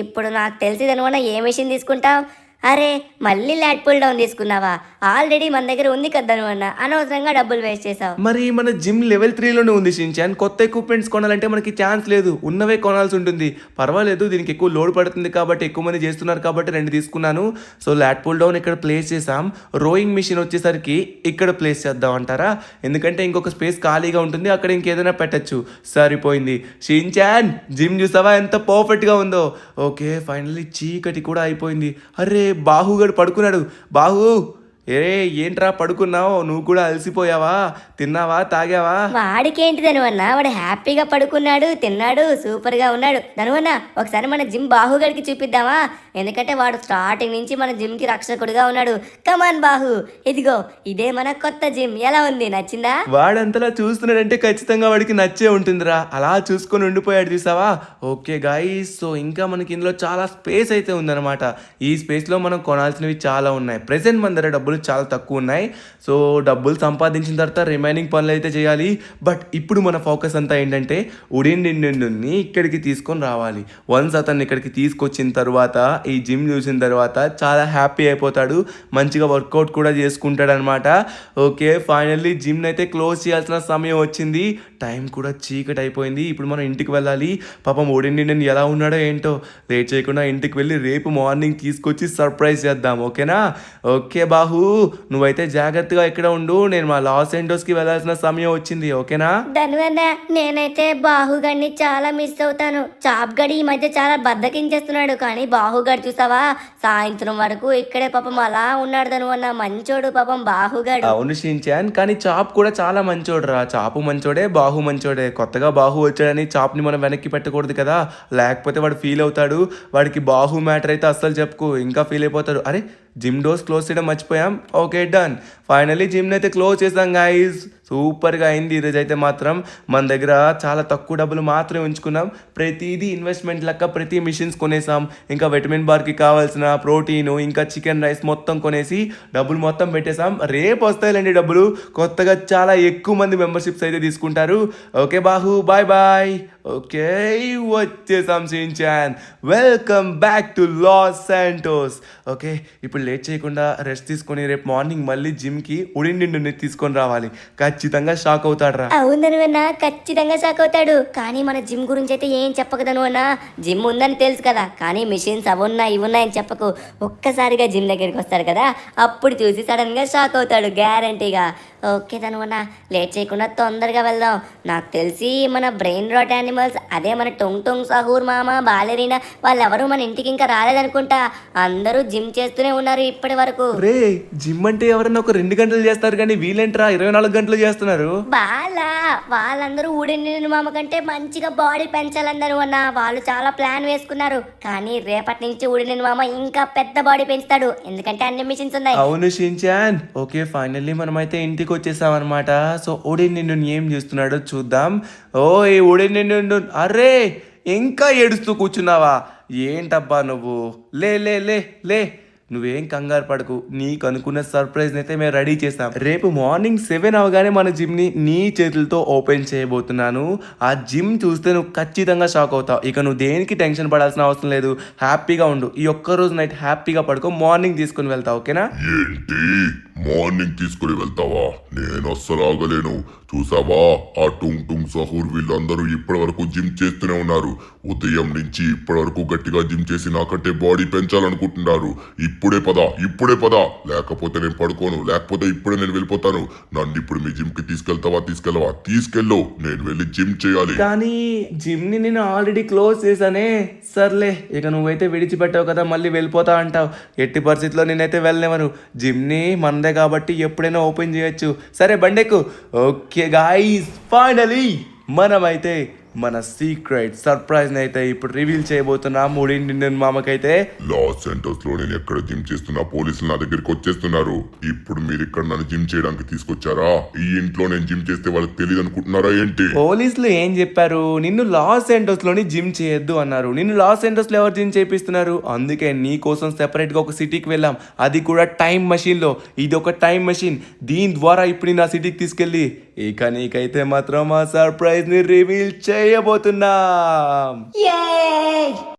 ఇప్పుడు నాకు తెలిసి ధనువన్న ఏ మిషన్ తీసుకుంటావు? అరే, మళ్ళీ ల్యాట్ పుల్ డౌన్ తీసుకున్నావా? ఆల్రెడీ మన దగ్గర ఉంది కదా ధనువన్న, అనవసరంగా డబ్బులు వేస్ట్ చేసావు. మరి మన జిమ్ లెవెల్ 3లోనే ఉంది షిన్చాన్. కొత్త ఎక్విప్మెంట్స్ కొనాలంటే మనకి ఛాన్స్ లేదు, ఉన్నవే కొనాల్సి ఉంటుంది. పర్వాలేదు, దీనికి ఎక్కువ లోడ్ పడుతుంది కాబట్టి, ఎక్కువ మంది చేస్తున్నారు కాబట్టి 2 తీసుకున్నాను. సో ల్యాట్ పుల్ డౌన్ ఇక్కడ ప్లేస్ చేసాం. రోయింగ్ మిషన్ వచ్చేసరికి ఇక్కడ ప్లేస్ చేద్దాం అంటారా? ఎందుకంటే ఇంకొక స్పేస్ ఖాళీగా ఉంటుంది, అక్కడ ఇంకేదైనా పెట్టచ్చు. సరిపోయింది. షిన్చాన్, జిమ్ చూసావా ఎంత పర్ఫెక్ట్గా ఉందో? ఓకే, ఫైనల్లీ చీకటి కూడా అయిపోయింది. అరే, బాహుగాడు పడుకున్నాడు. బాహు, ఏంట్రా పడుకున్నావు? నువ్వు కూడా అలసిపోయావా? తిన్నావా, తాగావా? వాడికేంటి ధనువన్న, వాడు హ్యాపీగా పడుకున్నాడు, తిన్నాడు, సూపర్ గా ఉన్నాడు. ధనువన్న, ఒకసారి మన జిమ్ బాహుగడికి చూపిద్దామా? ఎందుకంటే వాడు స్టార్టింగ్ నుంచి మన జిమ్ కి రక్షకుడుగా ఉన్నాడు. కమాన్ బాహు, ఇదిగో ఇదే మన కొత్త జిమ్. ఎలా ఉంది, నచ్చిందా? వాడంతలా చూస్తున్నాడంటే ఖచ్చితంగా వాడికి నచ్చే ఉంటుందిరా. అలా చూసుకొని ఉండిపోయాడు చూసావా? ఓకే గాయ్స్, సో ఇంకా మనకి ఇందులో చాలా స్పేస్ అయితే ఉందన్నమాట. ఈ స్పేస్లో మనం కొనాల్సినవి చాలా ఉన్నాయి. ప్రెసెంట్ మన దగ్గర డబ్బులు చాలా తక్కువ ఉన్నాయి. సో డబ్బులు సంపాదించిన తర్వాత రిమైనింగ్ పనులు అయితే చేయాలి. బట్ ఇప్పుడు మన ఫోకస్ అంతా ఏంటంటే ఉడిని ఇక్కడికి తీసుకొని రావాలి. వన్స్ అతన్ని ఇక్కడికి తీసుకొచ్చిన తర్వాత, ఈ జిమ్ చూసిన తర్వాత చాలా హ్యాపీ అయిపోతాడు, మంచిగా వర్కౌట్ కూడా చేసుకుంటాడు అనమాట. ఓకే, ఫైనల్లీ జిమ్ అయితే క్లోజ్ చేయాల్సిన సమయం వచ్చింది. టైం కూడా చీకటి అయిపోయింది. ఇప్పుడు మనం ఇంటికి వెళ్ళాలి. పాపం ఉడిని ఎలా ఉన్నాడో ఏంటో. లేట్ చేయకుండా ఇంటికి వెళ్ళి రేపు మార్నింగ్ తీసుకొచ్చి సర్ప్రైజ్ చేద్దాం. ఓకేనా? ఓకే బాహు, నువ్వైతే జాగ్రత్తగా ఇక్కడ ఉండు. నేను మా లాస్ ఏంజల్స్కి వెళ్ళాల్సిన సమయం వచ్చింది. ఓకేనా? ధనువన్న, నేనైతే బాహుగడిని చాలా మిస్ అవుతాను. చాప్ గడి ఈ మధ్య చాలా బద్దకించేస్తున్నాడు, కానీ బాహుగడు చూసావా, సాయంత్రం వరకు ఇక్కడే పాపం అలా ఉన్నాడు. ధనువన్న, మంచోడు పాపం బాహుగడు. అవును షిన్చాన్, కానీ చాప్ కూడా చాలా మంచోడు రా. చాపు మంచోడే, బాహు మంచోడే. కొత్తగా బాహు వచ్చాడని చాప్ని మనం వెనక్కి పెట్టకూడదు కదా, లేకపోతే వాడు ఫీల్ అవుతాడు. వాడికి బాహు మ్యాటర్ అయితే అస్సలు చెప్పుకో, ఇంకా ఫీల్ అయిపోతాడు. అరే, జిమ్ డోర్స్ క్లోజ్ చేయడం మర్చిపోయాం. Okay, done. ఫైనల్లీ జిమ్ అయితే క్లోజ్ చేసాం గైస్. సూపర్గా అయింది ఈరోజు అయితే మాత్రం. మన దగ్గర చాలా తక్కువ డబ్బులు మాత్రమే ఉంచుకున్నాం. ప్రతిదీ ఇన్వెస్ట్మెంట్ లెక్క ప్రతి మిషన్స్ కొనేసాం. ఇంకా విటమిన్ బార్కి కావాల్సిన ప్రోటీను, ఇంకా చికెన్ రైస్ మొత్తం కొనేసి డబ్బులు మొత్తం పెట్టేసాం. రేపు వస్తాయిలేండి డబ్బులు. కొత్తగా చాలా ఎక్కువ మంది మెంబర్షిప్స్ అయితే తీసుకుంటారు. ఓకే బాహు, బాయ్ బాయ్. ఓకే, వచ్చేసాం Shinchan. Welcome back to Los Santos. Okay, ఇప్పుడు లేట్ చేయకుండా రెస్ట్ తీసుకొని రేపు మార్నింగ్ మళ్ళీ జిమ్కి ఉడిని తీసుకొని రావాలి. ఖచ్చితంగా షాక్ అవుతాడు రా. అవుననువన్నా, ఖచ్చితంగా షాక్ అవుతాడు. కానీ మన జిమ్ గురించి అయితే ఏం చెప్పకదను అన్నా. జిమ్ ఉందని తెలుసు కదా, కానీ మిషన్స్ అవున్నాయి ఇవున్నాయని చెప్పకు. ఒక్కసారిగా జిమ్ దగ్గరికి వస్తాడు కదా, అప్పుడు చూసి సడన్ గా షాక్ అవుతాడు గ్యారంటీగా. ఓకే తనువన్న, లేట్ చేయకుండా తొందరగా వెళ్దాం. నాకు తెలిసి మన బ్రెయిన్ రాట్ యానిమల్స్, అదే మన టొంగ్ టొంగ్ సహూర్ మామ, బాలెరీనా వాళ్ళెవరూ మన ఇంటికి ఇంకా రాలేదనుకుంటా. అందరూ జిమ్ చేస్తూనే ఉన్నారు ఇప్పటి వరకు. రే, జిమ్ అంటే ఎవరన్నా ఒక 2 గంటలు చేస్తారు కానీ వీళ్ళేంట్రా 24 గంటలు చేస్తున్నారు. వాళ్ళందరూ ఊడిన మామ కంటే మంచిగా బాడీ పెంచాలన్నారు అన్న. వాళ్ళు చాలా ప్లాన్ వేసుకున్నారు. కానీ రేపటి నుంచి ఊడిన మామ ఇంకా పెద్ద బాడీ పెంచుతాడు, ఎందుకంటే అన్ని మిషన్స్ ఉన్నాయి. అవును షిన్చాన్. ఓకే, ఫైనల్లీ మనమైతే ఇంటికి వచ్చేసాం అనమాట. సో ఓడి నిన్ను ఏం చేస్తున్నాడో చూద్దాం. ఓయ్ ఓడి నిన్ను, అరే ఇంకా ఏడుస్తూ కూర్చున్నావా? ఏంటబ్బా నువ్వు? లే లే లే లే, నువ్వేం కంగారు పడకు. నీకు అనుకున్న సర్ప్రైజ్ అయితే మేము రెడీ చేస్తాం. రేపు మార్నింగ్ 7 అవగానే మన జిమ్ ని నీ చేతులతో ఓపెన్ చేయబోతున్నాను. ఆ జిమ్ చూస్తే నువ్వు ఖచ్చితంగా షాక్ అవుతావు. ఇక నువ్వు దేనికి టెన్షన్ పడాల్సిన అవసరం లేదు. హ్యాపీగా ఉండు. ఈ ఒక్క రోజు నైట్ హ్యాపీగా పడుకో, మార్నింగ్ తీసుకుని వెళ్తావు. ఓకేనా? ఏంటి మార్నింగ్ తీసుకుని వెళ్తావా? నేను అస్సలు ఆగలేను. చూసావా, ఆ టుంగ్ టుంగ్ సహూర్ వీళ్ళందరూ ఇప్పటి వరకు జిమ్ చేస్తూనే ఉన్నారు. ఉదయం నుంచి ఇప్పటి వరకు గట్టిగా జిమ్ చేసి నాకంటే బాడీ పెంచాలనుకుంటున్నారు. ఇప్పుడే పద, లేకపోతే నేను పడుకోను, లేకపోతే ఇప్పుడే నేను వెళ్ళిపోతాను. నన్ను ఇప్పుడు మీ జిమ్ కి తీసుకెళ్తావా? తీసుకెళ్ళు, నేను వెళ్ళి జిమ్ చేయాలి. కానీ జిమ్ ని నేను ఆల్రెడీ క్లోజ్ చేశానే. సర్లే, ఇక నువ్వైతే విడిచిపెట్టావు కదా, మళ్ళీ వెళ్ళిపోతా అంటావు. ఎట్టి పరిస్థితిలో నేనైతే వెళ్ళనివ్వను. జిమ్ ని మనదే కాబట్టి ఎప్పుడైనా ఓపెన్ చేయొచ్చు. సరే బండెక్కు. ఓకే గాయ్స్, ఫైనలీ మనమైతే మన సీక్రెట్ సర్ప్రైజ్ అయితే ఇప్పుడు రివీల్ చేయబోతున్నాం ఇండియన్ మామకైతే. లాస్ సెంటర్స్ లో నేను ఎక్కడ జిమ్ చేస్తున్నా పోలీసులు నా దగ్గరికి వచ్చేస్తున్నారు. ఇప్పుడు మీరు ఇక్కడ నన్ను జిమ్ చేయడానికి తీసుకొచ్చారా? ఈ ఇంట్లో నేను జిమ్ చేస్తే వాళ్ళకి తెలియదు అనుకుంటున్నారా ఏంటి? పోలీసులు ఏం చెప్పారు? నిన్ను లాస్ ఏంటోస్ లోని జిమ్ చేయొద్దు అన్నారు. నిన్ను లాస్ ఏంటోస్ లో ఎవరు జిమ్ చేపిస్తున్నారు? అందుకే నీ కోసం సెపరేట్ గా ఒక సిటీకి వెళ్ళాం, అది కూడా టైం మెషిన్ లో. ఇది ఒక టైం మెషిన్, దీని ద్వారా ఇప్పుడు నా సిటీకి తీసుకెళ్ళి ఇక నీకైతే మాత్రం ఆ సర్ప్రైజ్ ని రివీల్ చేయబోతున్నాం.